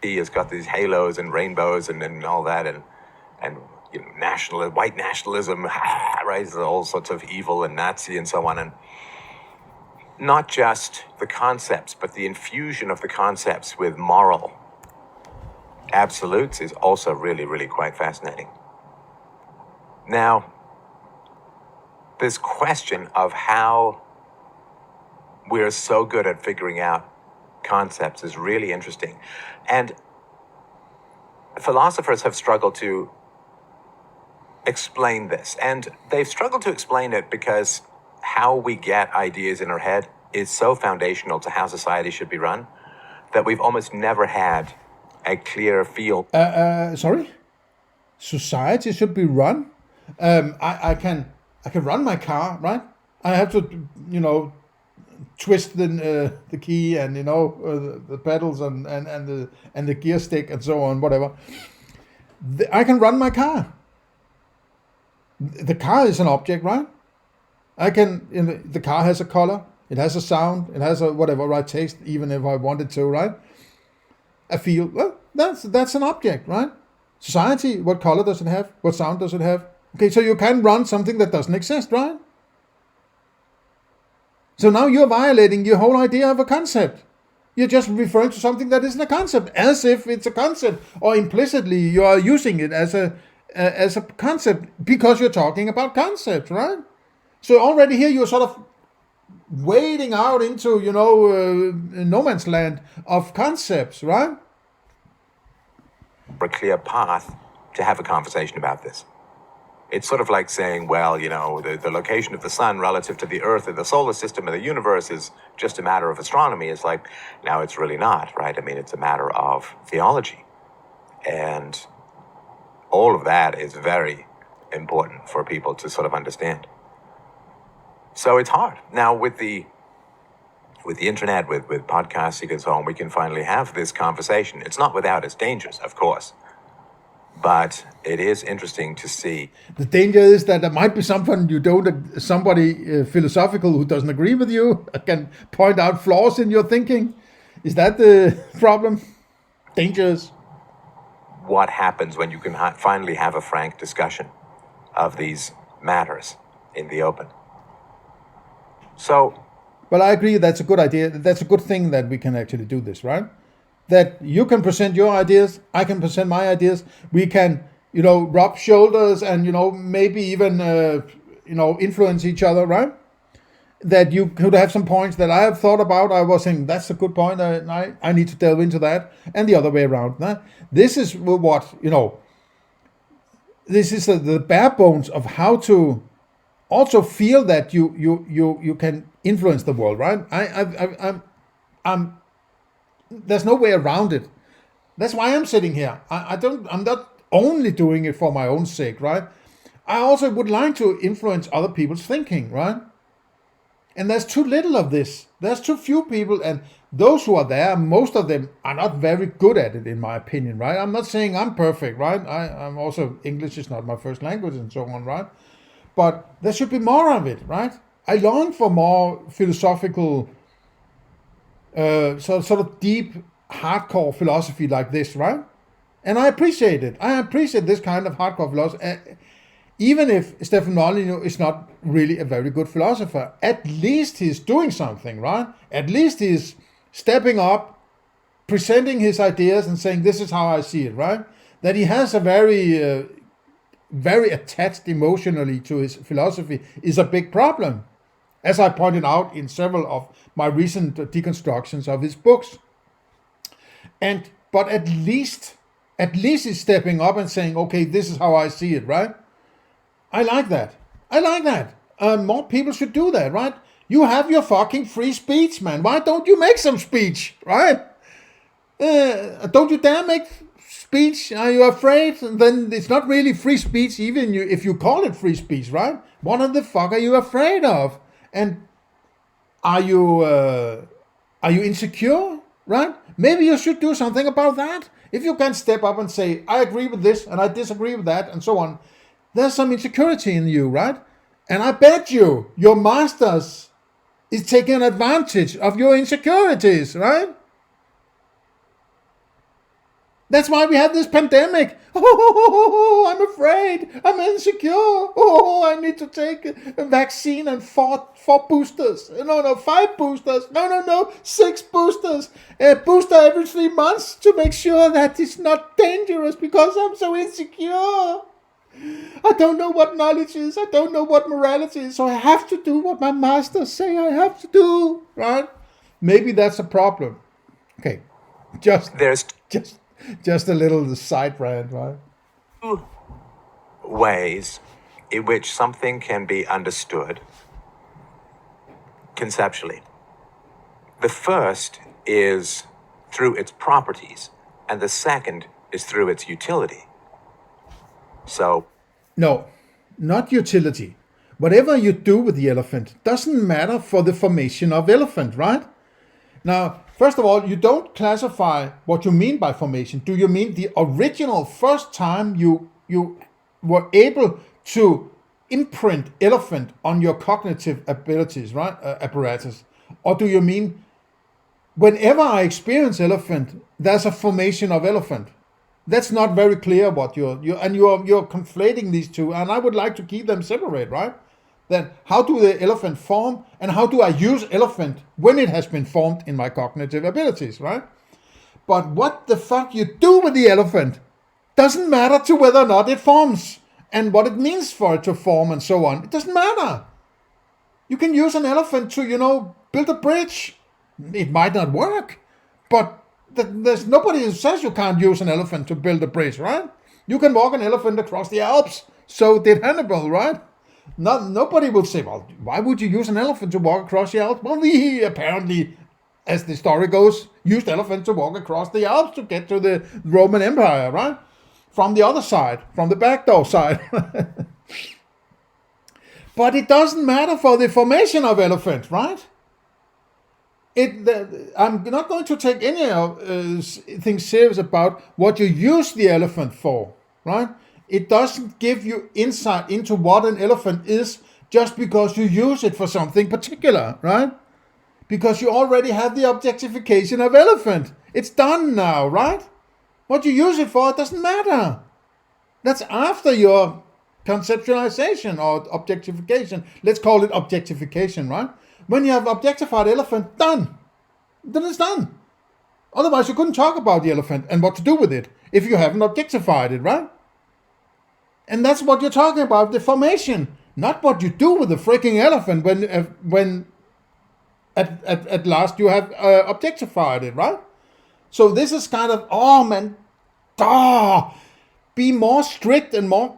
He has got these halos and rainbows and all that, and white nationalism, right? All sorts of evil and Nazi and so on. And not just the concepts, but the infusion of the concepts with moral absolutes is also really, really quite fascinating. Now, this question of how we're so good at figuring out concepts is really interesting. And philosophers have struggled to explain this. And they've struggled to explain it because how we get ideas in our head is so foundational to how society should be run that we've almost never had a clear feel. Sorry? Society should be run? I can run my car, right? I have to, twist the key and the pedals and the gear stick and so on, whatever. I can run my car. The car is an object, right? The car has a color, it has a sound, it has a whatever, right, taste, even if I wanted to, right? I feel, well, that's an object, right? Society, what color does it have? What sound does it have? Okay, so you can run something that doesn't exist, right? So now you're violating your whole idea of a concept. You're just referring to something that isn't a concept, as if it's a concept, or implicitly you are using it as a concept because you're talking about concepts, right? So already here you're sort of wading out into, no man's land of concepts, right? A clear path to have a conversation about this. It's sort of like saying, well, the location of the sun relative to the Earth and the solar system and the universe is just a matter of astronomy. It's like, now it's really not, right? I mean, it's a matter of theology. And all of that is very important for people to sort of understand. So it's hard. Now with the internet, with podcasting and so on, we can finally have this conversation. It's not without its dangers, of course. But it is interesting to see. The danger is that there might be somebody philosophical who doesn't agree with you, can point out flaws in your thinking. Is that the problem? Dangerous. What happens when you can finally have a frank discussion of these matters in the open? So, well, I agree that's a good idea. That's a good thing that we can actually do this, right? That you can present your ideas, I can present my ideas. We can, rub shoulders and, maybe even, influence each other, right? That you could have some points that I have thought about. I was saying, that's a good point. I need to delve into that. And the other way around. Right? This is what, this is the bare bones of how to also feel that you can influence the world, right? I'm there's no way around it. That's why I'm sitting here. I'm not only doing it for my own sake, right? I also would like to influence other people's thinking, right? And there's too little of this. There's too few people, and those who are there, most of them are not very good at it, in my opinion, right? I'm not saying I'm perfect, right? I'm also, English is not my first language and so on, right? But there should be more of it, right? I long for more philosophical, sort of deep, hardcore philosophy like this, right? And I appreciate it. I appreciate this kind of hardcore philosophy. Even if Stefan Molyneux is not really a very good philosopher, at least he's doing something, right? At least he's stepping up, presenting his ideas and saying, this is how I see it, right? That he has a very, very attached emotionally to his philosophy is a big problem, as I pointed out in several of my recent deconstructions of his books. But at least he's stepping up and saying, okay, this is how I see it, right? I like that. More people should do that, right? You have your fucking free speech, man. Why don't you make some speech, right? Don't you dare make speech. Are you afraid? And then it's not really free speech, even if you call it free speech, right? What the fuck are you afraid of? And are you insecure, right? Maybe you should do something about that. If you can step up and say, I agree with this and I disagree with that and so on, there's some insecurity in you, right? And I bet you, your masters is taking advantage of your insecurities, right? That's why we have this pandemic. Oh, I'm afraid. I'm insecure. Oh, I need to take a vaccine and four boosters. No, 5 boosters. No, 6 boosters. A booster every 3 months to make sure that it's not dangerous because I'm so insecure. I don't know what knowledge is. I don't know what morality is. So I have to do what my masters say I have to do, right? Maybe that's a problem. Okay, just a little side rant, right? Ways in which something can be understood conceptually. The first is through its properties, and the second is through its utility. So, no, not utility. whatever you do with the elephant doesn't matter for the formation of elephant, right? Now, first of all, you don't classify what you mean by formation. Do you mean the original first time you were able to imprint elephant on your cognitive abilities, right? Apparatus? Or do you mean whenever I experience elephant, there's a formation of elephant? That's not very clear what you're conflating these two, and I would like to keep them separate, right? Then how do the elephant form, and how do I use elephant when it has been formed in my cognitive abilities, right? But what the fuck you do with the elephant doesn't matter to whether or not it forms, and what it means for it to form and so on. It doesn't matter. You can use an elephant to, build a bridge. It might not work, but there's nobody who says you can't use an elephant to build a bridge, right? You can walk an elephant across the Alps. So did Hannibal, right? Nobody will say, well, why would you use an elephant to walk across the Alps? Well, he apparently, as the story goes, used elephants to walk across the Alps to get to the Roman Empire, right? From the other side, from the back door side. But it doesn't matter for the formation of elephant, right? I'm not going to take any things serious about what you use the elephant for, right? It doesn't give you insight into what an elephant is just because you use it for something particular, right? Because you already have the objectification of elephant. It's done now, right? What you use it for, it doesn't matter. That's after your conceptualization or objectification. Let's call it objectification, right? When you have objectified elephant, done. Then it's done. Otherwise, you couldn't talk about the elephant and what to do with it if you haven't objectified it, right? And that's what you're talking about, the formation, not what you do with the freaking elephant when at last you have objectified it, right? So this is kind of, be more strict and more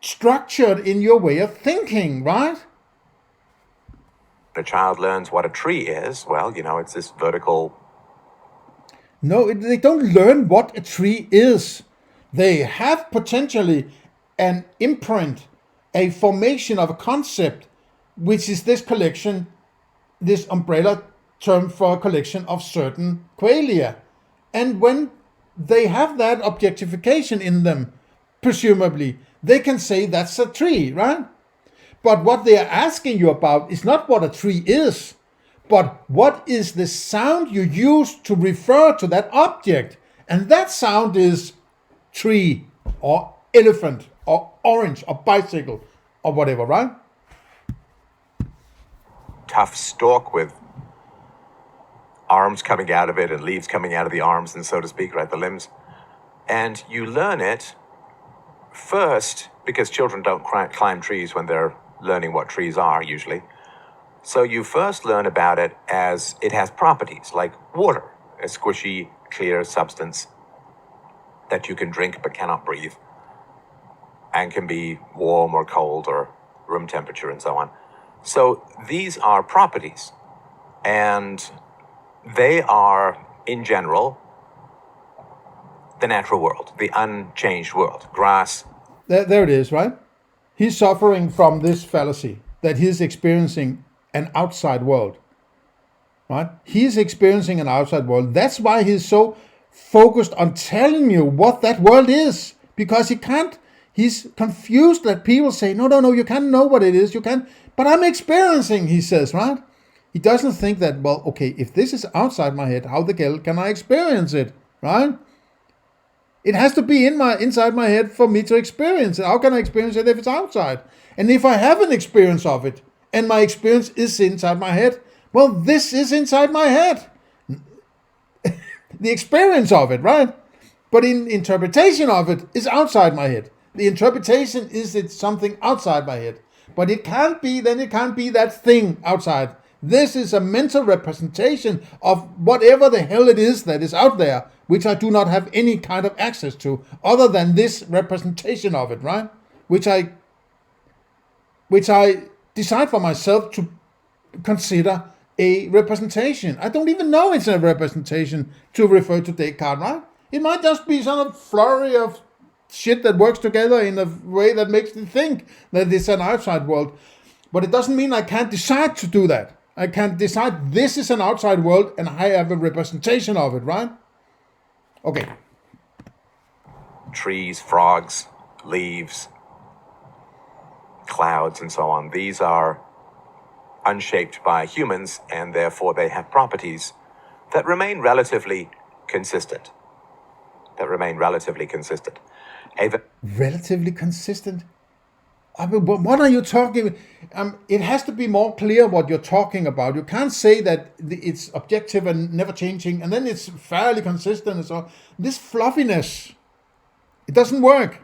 structured in your way of thinking, right? A child learns what a tree is. Well, it's this vertical. No, they don't learn what a tree is. They have potentially an imprint, a formation of a concept, which is this collection, this umbrella term for a collection of certain qualia. And when they have that objectification in them, presumably, they can say that's a tree, right? But what they are asking you about is not what a tree is, but what is the sound you use to refer to that object. And that sound is tree or elephant or orange or bicycle or whatever, right? Tough stalk with arms coming out of it and leaves coming out of the arms, and so to speak, right, the limbs. And you learn it first because children don't climb trees when they're learning what trees are usually. So you first learn about it as it has properties like water, a squishy, clear substance that you can drink but cannot breathe, and can be warm or cold or room temperature and so on. So these are properties, and they are, in general, the natural world, the unchanged world. Grass. There it is, right? He's suffering from this fallacy that he's experiencing an outside world, right? He's experiencing an outside world. That's why he's so focused on telling you what that world is, because he's confused that people say, no, you can't know what it is, you can't, but I'm experiencing, he says, right? He doesn't think that, well, okay, if this is outside my head, how the hell can I experience it, right? It has to be inside my head for me to experience it. How can I experience it if it's outside? And if I have an experience of it, and my experience is inside my head, well, this is inside my head. The experience of it, right? But in interpretation of it is outside my head. The interpretation is it's something outside my head. But it can't be that thing outside. This is a mental representation of whatever the hell it is that is out there, which I do not have any kind of access to, other than this representation of it, right? Which I decide for myself to consider a representation. I don't even know it's a representation to refer to Descartes, right? It might just be some flurry of shit that works together in a way that makes me think that it's an outside world. But it doesn't mean I can't decide to do that. I can decide this is an outside world and I have a representation of it, right? Okay. Trees, frogs, leaves, clouds, and so on. These are unshaped by humans, and therefore they have properties that remain relatively consistent. Relatively consistent? I mean, what are you talking? It has to be more clear what you're talking about. You can't say that it's objective and never changing, and then it's fairly consistent and so on. This fluffiness, it doesn't work.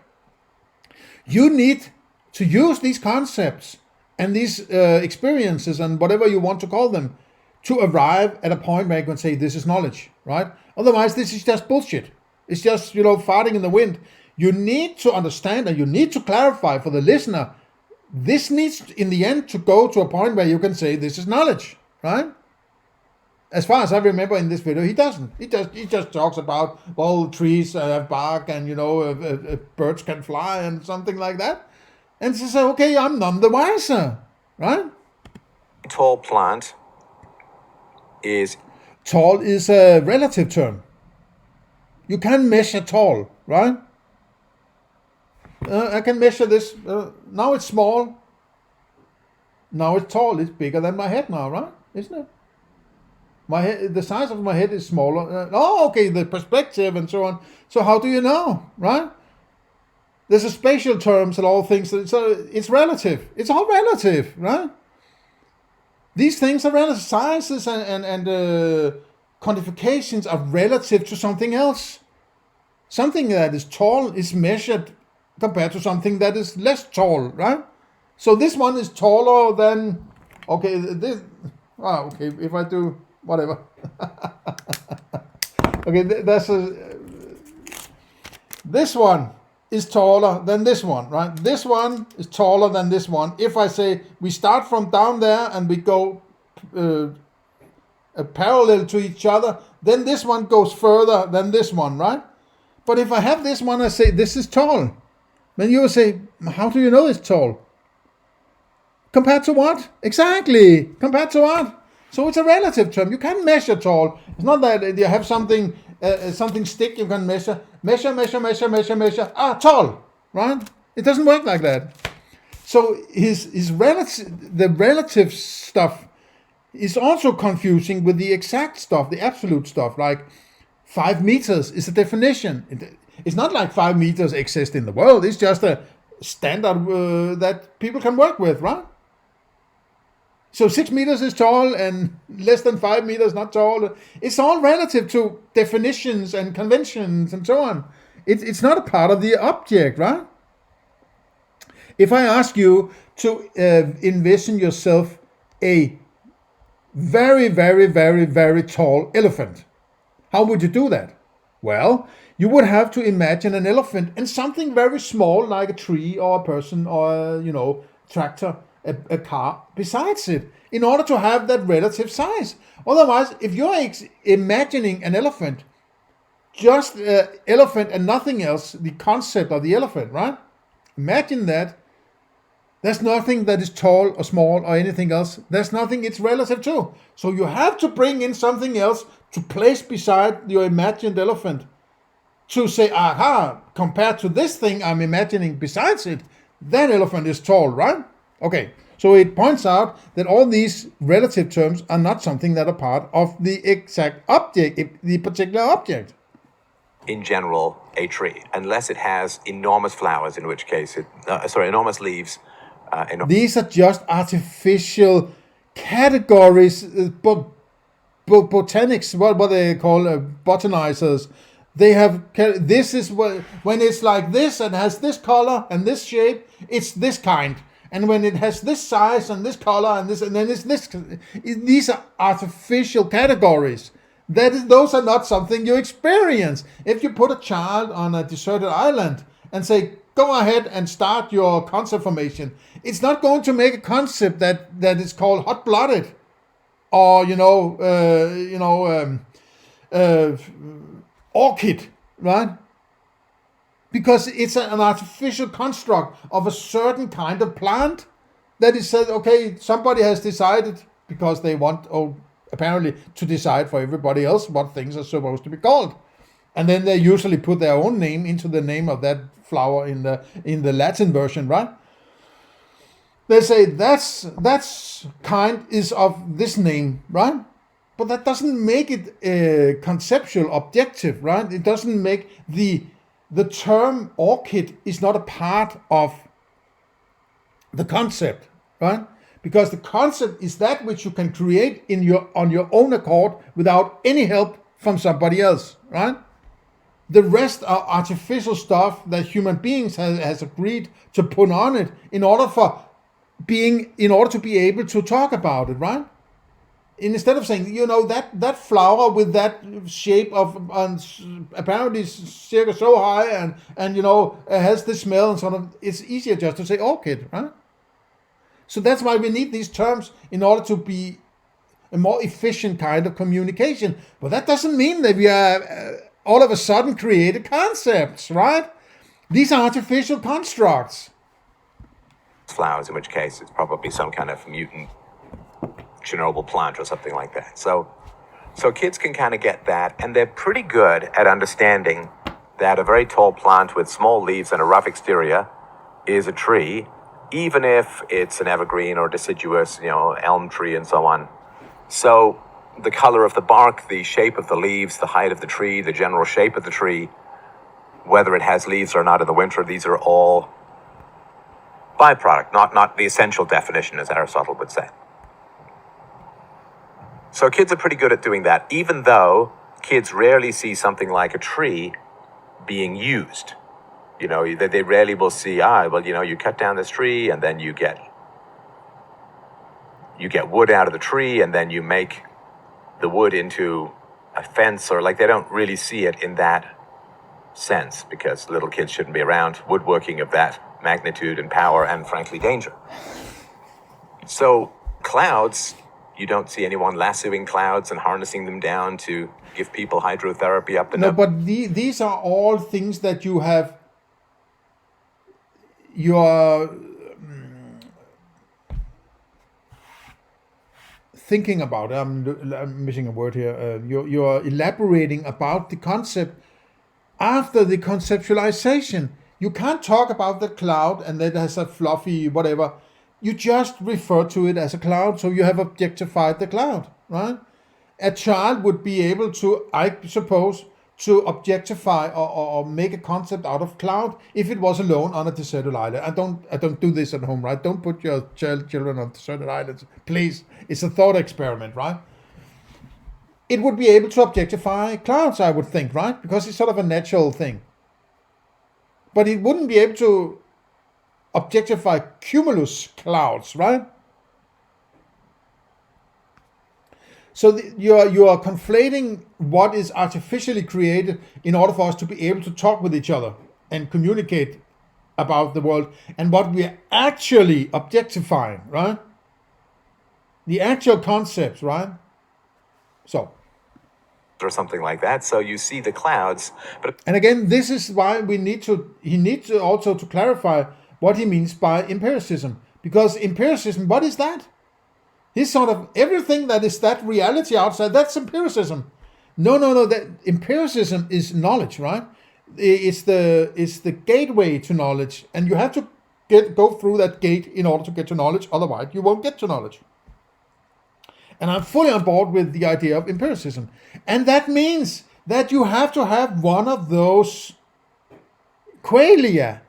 You need to use these concepts and these experiences and whatever you want to call them to arrive at a point where you can say this is knowledge, right? Otherwise, this is just bullshit. It's just, farting in the wind. You need to understand and you need to clarify for the listener. This needs, in the end, to go to a point where you can say this is knowledge, right? As far as I remember in this video, he doesn't. He just talks about, well, trees have bark and, birds can fly and something like that. And she says, okay, I'm none the wiser, right? Tall plant is... Tall is a relative term. You can measure tall, right? I can measure this. Now it's small. Now it's tall. It's bigger than my head now, right? Isn't it? My head, the size of my head is smaller. Okay, the perspective and so on. So how do you know, right? There's a spatial terms and all things. So it's relative. It's all relative, right? These things are relative. Sizes and quantifications are relative to something else. Something that is tall is measured compared to something that is less tall, right? So this one is taller than, okay, this, okay, if I do whatever. Okay, this one is taller than this one, right? This one is taller than this one. If I say we start from down there and we go parallel to each other, then this one goes further than this one, right? But if I have this one, I say this is tall. Then you will say, how do you know it's tall? Compared to what? Exactly. Compared to what? So it's a relative term. You can measure tall. It's not that you have something stick you can measure. Measure. Tall. Right? It doesn't work like that. So the relative stuff is also confusing with the exact stuff, the absolute stuff. Like 5 meters is a definition. It's not like 5 meters exist in the world. It's just a standard that people can work with, right? So 6 meters is tall and less than 5 meters not tall. It's all relative to definitions and conventions and so on. It's not a part of the object, right? If I ask you to envision yourself a very, very, very, very tall elephant, how would you do that? Well, you would have to imagine an elephant and something very small like a tree or a person or a, tractor, a car besides it in order to have that relative size. Otherwise, if you're imagining an elephant, just elephant and nothing else, the concept of the elephant, right? Imagine that. There's nothing that is tall or small or anything else. There's nothing it's relative to. So you have to bring in something else to place beside your imagined elephant to say, aha, compared to this thing I'm imagining besides it, that elephant is tall, right? Okay, so it points out that all these relative terms are not something that are part of the exact object, the particular object. In general, a tree, unless it has enormous flowers, in which case enormous leaves. These are just artificial categories, botanics, what they call botanizers. They have, this is when it's like this and has this color and this shape, it's this kind. And when it has this size and this color and this, and then it's this. These are artificial categories. Those are not something you experience. If you put a child on a deserted island and say, go ahead and start your concept formation, it's not going to make a concept that is called hot-blooded or, orchid, right? because it's an artificial construct of a certain kind of plant that is said, okay, somebody has decided, because they want, apparently, to decide for everybody else what things are supposed to be called. And then they usually put their own name into the name of that flower in the Latin version, right? They say that's kind is of this name, right? But that doesn't make it conceptual, objective, right? It doesn't make the term orchid is not a part of the concept, right? Because the concept is that which you can create on your own accord without any help from somebody else, right? The rest are artificial stuff that human beings has agreed to put on it in order to be able to talk about it, right? Instead of saying, that flower with that shape of apparently circa so high and has this smell and sort of, it's easier just to say orchid, right? So that's why we need these terms in order to be a more efficient kind of communication. But that doesn't mean that we are all of a sudden created concepts, right? These are artificial constructs. Flowers, in which case it's probably some kind of mutant Chernobyl plant or something like that. So kids can kind of get that, and they're pretty good at understanding that a very tall plant with small leaves and a rough exterior is a tree, even if it's an evergreen or deciduous, elm tree and so on. So the color of the bark, the shape of the leaves, the height of the tree, the general shape of the tree, whether it has leaves or not in the winter, these are all byproduct, not the essential definition, as Aristotle would say. So kids are pretty good at doing that, even though kids rarely see something like a tree being used. They rarely will see, you cut down this tree and then you get wood out of the tree and then you make the wood into a fence, or they don't really see it in that sense, because little kids shouldn't be around woodworking of that magnitude and power and, frankly, danger. So clouds, you don't see anyone lassoing clouds and harnessing them down to give people hydrotherapy up the nose. No, but these are all things that you are thinking about. I'm missing a word here. You are elaborating about the concept after the conceptualization. You can't talk about the cloud and that has a fluffy whatever. You just refer to it as a cloud, so you have objectified the cloud, right? A child would be able to, I suppose, to objectify or make a concept out of cloud if it was alone on a deserted island. I don't do this at home, right? Don't put your children on deserted islands, please. It's a thought experiment, right? It would be able to objectify clouds, I would think, right? Because it's sort of a natural thing. But it wouldn't be able to objectify cumulus clouds, right? So you are conflating what is artificially created in order for us to be able to talk with each other and communicate about the world, and what we are actually objectifying, right? The actual concepts, right? So. Or something like that. So you see the clouds. And again, this is why he needs to also to clarify what he means by empiricism. Because empiricism, what is that? He's sort of everything that is that reality outside, that's empiricism. No, that empiricism is knowledge, right? It's the gateway to knowledge, and you have to go through that gate in order to get to knowledge, otherwise you won't get to knowledge. And I'm fully on board with the idea of empiricism. And that means that you have to have one of those qualia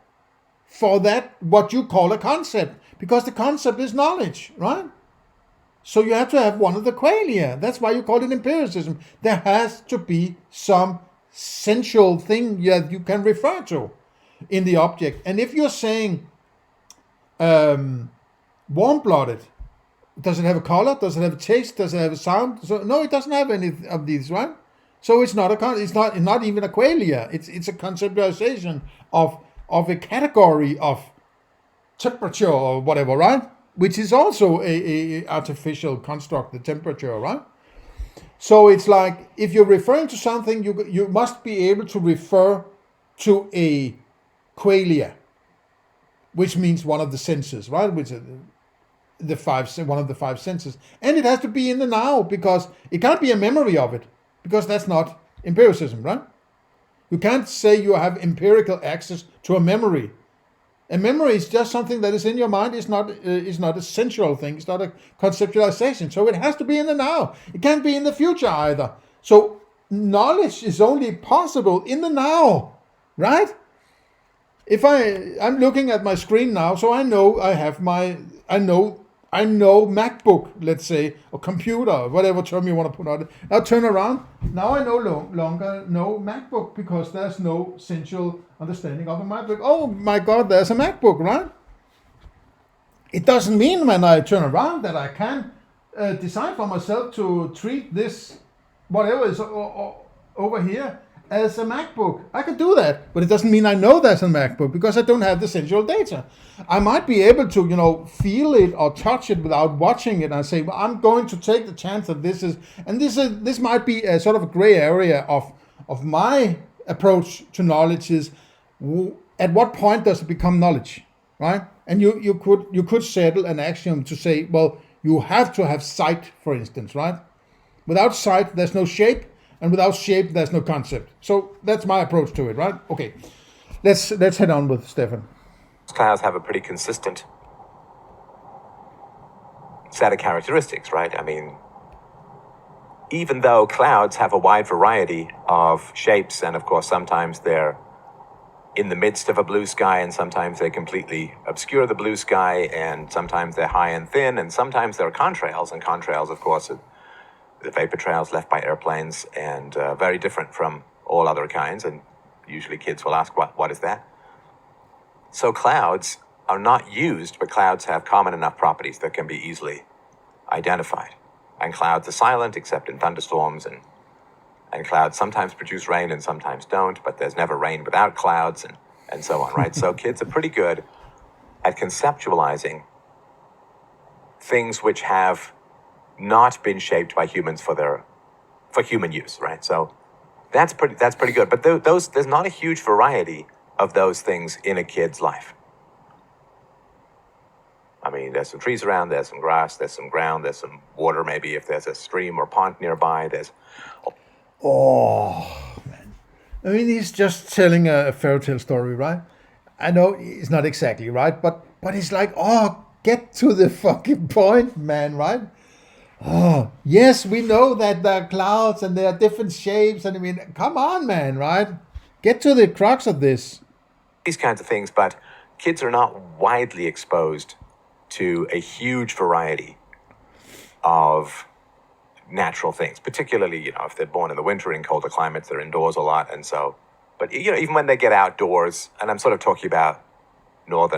for that, what you call a concept, because the concept is knowledge, right? So you have to have one of the qualia. That's why you call it empiricism. There has to be some sensual thing that you can refer to in the object. And if you're saying warm-blooded, does it have a color? Does it have a taste? Does it have a sound? So no, it doesn't have any of these, right? So it's not not even a qualia. It's a conceptualization of a category of temperature or whatever, right? Which is also a artificial construct, the temperature, right? So it's like if you're referring to something, you must be able to refer to a Qualia, which means one of the senses, right? Which is one of the five senses. And it has to be in the now, because it can't be a memory of it, because that's not empiricism, right? You can't say you have empirical access to a memory. A memory is just something that is in your mind. It's not a sensual thing. It's not a conceptualization. So it has to be in the now. It can't be in the future either. So knowledge is only possible in the now, right? If I'm looking at my screen now, so I know I know MacBook, let's say, or computer, whatever term you want to put on it. Now turn around. Now I no longer know MacBook, because there's no sensual understanding of a MacBook. Oh my God, there's a MacBook, right? It doesn't mean when I turn around that I can decide for myself to treat this, whatever is over here, as a MacBook. I can do that, but it doesn't mean I know that's a MacBook, because I don't have the sensual data. I might be able to, feel it or touch it without watching it, and say, well, I'm going to take the chance that this might be a sort of a gray area of my approach to knowledge is, at what point does it become knowledge, right? And you could settle an axiom to say, well, you have to have sight, for instance, right? Without sight, there's no shape. And without shape, there's no concept. So that's my approach to it, right? Okay, let's head on with Stefan. Clouds have a pretty consistent set of characteristics, right? I mean, even though clouds have a wide variety of shapes, and of course sometimes they're in the midst of a blue sky, and sometimes they completely obscure the blue sky, and sometimes they're high and thin, and sometimes they're contrails, and contrails, of course, are the vapor trails left by airplanes, and very different from all other kinds, and usually kids will ask, what is that? So clouds are not used, but clouds have common enough properties that can be easily identified. And clouds are silent except in thunderstorms, and clouds sometimes produce rain and sometimes don't, but there's never rain without clouds, and so on, right? So kids are pretty good at conceptualizing things which have not been shaped by humans for human use, right? So that's pretty good. But there's not a huge variety of those things in a kid's life. I mean, there's some trees around, there's some grass, there's some ground, there's some water, maybe if there's a stream or pond nearby. Oh man, I mean, he's just telling a fairy tale story, right? I know it's not exactly right, but it's like, get to the fucking point, man, right? Oh, yes, we know that there are clouds and there are different shapes. And I mean, come on, man, right? Get to the crux of this. These kinds of things, but kids are not widely exposed to a huge variety of natural things, particularly, if they're born in the winter in colder climates, they're indoors a lot. And so, but, even when they get outdoors, and I'm sort of talking about more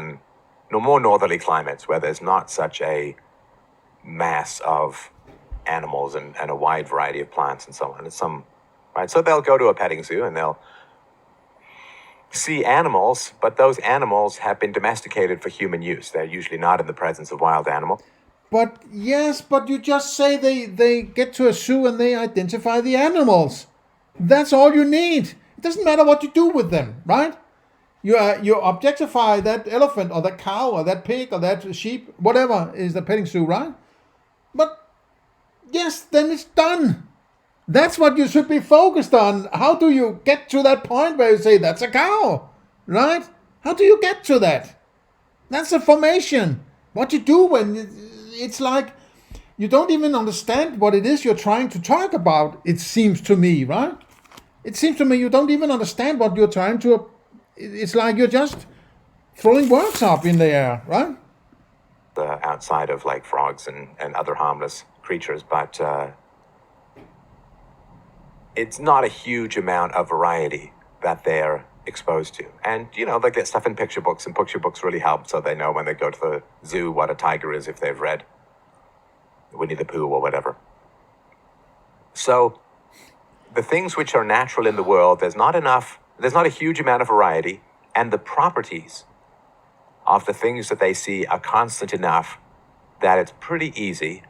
northerly climates where there's not such a mass of animals and a wide variety of plants and so on. Right? So they'll go to a petting zoo and they'll see animals, but those animals have been domesticated for human use. They're usually not in the presence of wild animals. But yes, but you just say they get to a zoo and they identify the animals. That's all you need. It doesn't matter what you do with them, right? You objectify that elephant or that cow or that pig or that sheep, whatever is the petting zoo, right? But yes, then it's done. That's what you should be focused on. How do you get to that point where you say that's a cow, right? How do you get to that? That's a formation. What you do when it's like you don't even understand what it is you're trying to talk about, it seems to me, right? It seems to me you don't even understand what you're trying to. It's like you're just throwing words up in the air, right? Outside of like frogs and other harmless creatures, but it's not a huge amount of variety that they're exposed to. And, they get stuff in picture books, and picture books really help so they know when they go to the zoo what a tiger is if they've read Winnie the Pooh or whatever. So the things which are natural in the world, there's not a huge amount of variety, and the properties of the things that they see are constant enough that it's pretty easy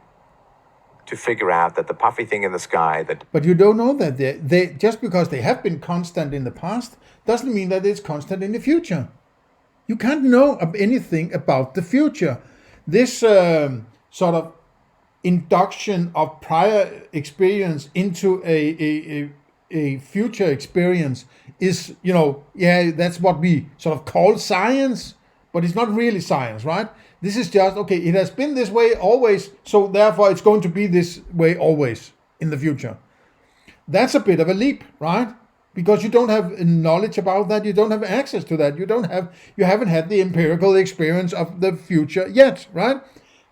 to figure out that the puffy thing in the sky that... But you don't know that they just because they have been constant in the past doesn't mean that it's constant in the future. You can't know anything about the future. This sort of induction of prior experience into a future experience is, that's what we sort of call science, but it's not really science, right? This is just, okay, it has been this way always, so therefore it's going to be this way always in the future. That's a bit of a leap, right? Because you don't have knowledge about that, you don't have access to that, you haven't had the empirical experience of the future yet, right?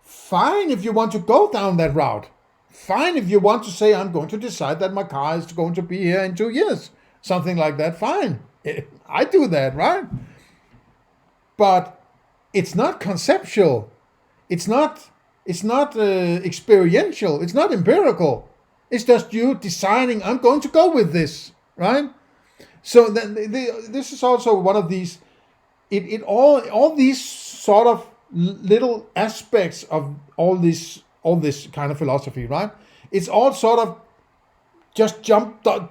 Fine if you want to go down that route. Fine if you want to say, I'm going to decide that my car is going to be here in 2 years. Something like that, fine. I do that, right? But it's not conceptual. It's not experiential. It's not empirical. It's just you deciding, I'm going to go with this, right? So this is also one of these, all these sort of little aspects of all this kind of philosophy, right? It's all sort of just jumbled,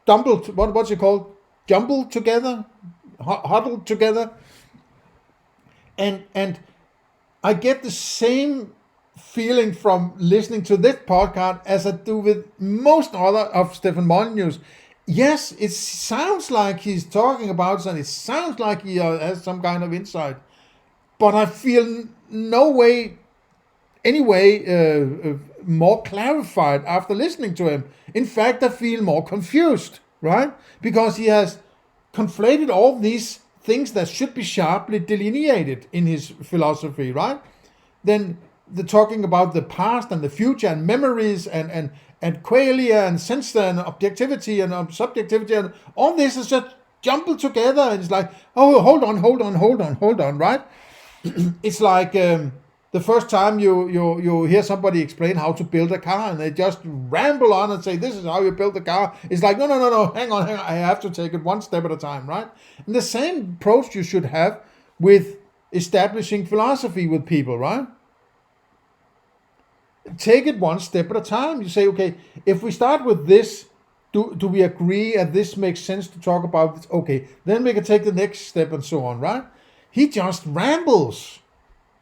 what's it called? Jumbled together, huddled together, and I get the same feeling from listening to this podcast as I do with most other of Stefan Molyneux. Yes, it sounds like he's talking about something. It sounds like he has some kind of insight, but I feel more clarified after listening to him. In fact, I feel more confused, right? Because he has conflated all these things that should be sharply delineated in his philosophy, right? Then the talking about the past and the future and memories and qualia and sense and objectivity and subjectivity and all this is just jumbled together, and it's like, oh, hold on, right? It's like the first time you hear somebody explain how to build a car, and they just ramble on and say, this is how you build a car. It's like, no, hang on, I have to take it one step at a time, right? And the same approach you should have with establishing philosophy with people, right? Take it one step at a time. You say, okay, if we start with this, do we agree and this makes sense to talk about this? Okay, then we can take the next step and so on, right? He just rambles,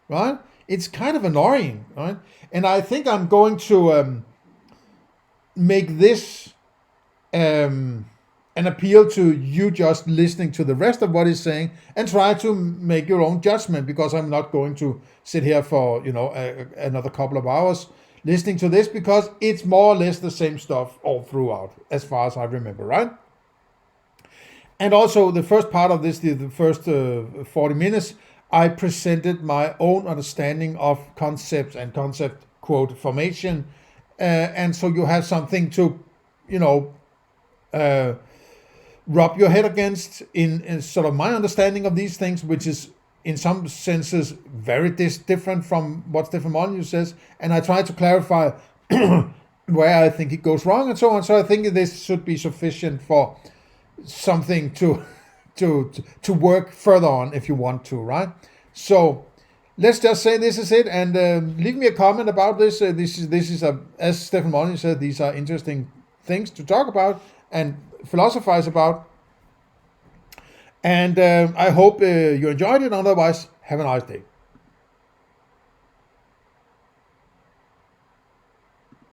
right? It's kind of annoying, right? And I think I'm going to make this an appeal to you just listening to the rest of what he's saying and try to make your own judgment, because I'm not going to sit here for, another couple of hours listening to this, because it's more or less the same stuff all throughout, as far as I remember, right? And also the first part of this, the first 40 minutes, I presented my own understanding of concepts and concept, quote, formation. And so you have something to, rub your head against in sort of my understanding of these things, which is in some senses very different from what Stefan Molyneux says. And I try to clarify where I think it goes wrong and so on. So I think this should be sufficient for something to work further on if you want to, right? So let's just say this is it, and leave me a comment about this. This is as Stefan Molyneux said, these are interesting things to talk about and philosophize about. And I hope you enjoyed it. Otherwise, have a nice day.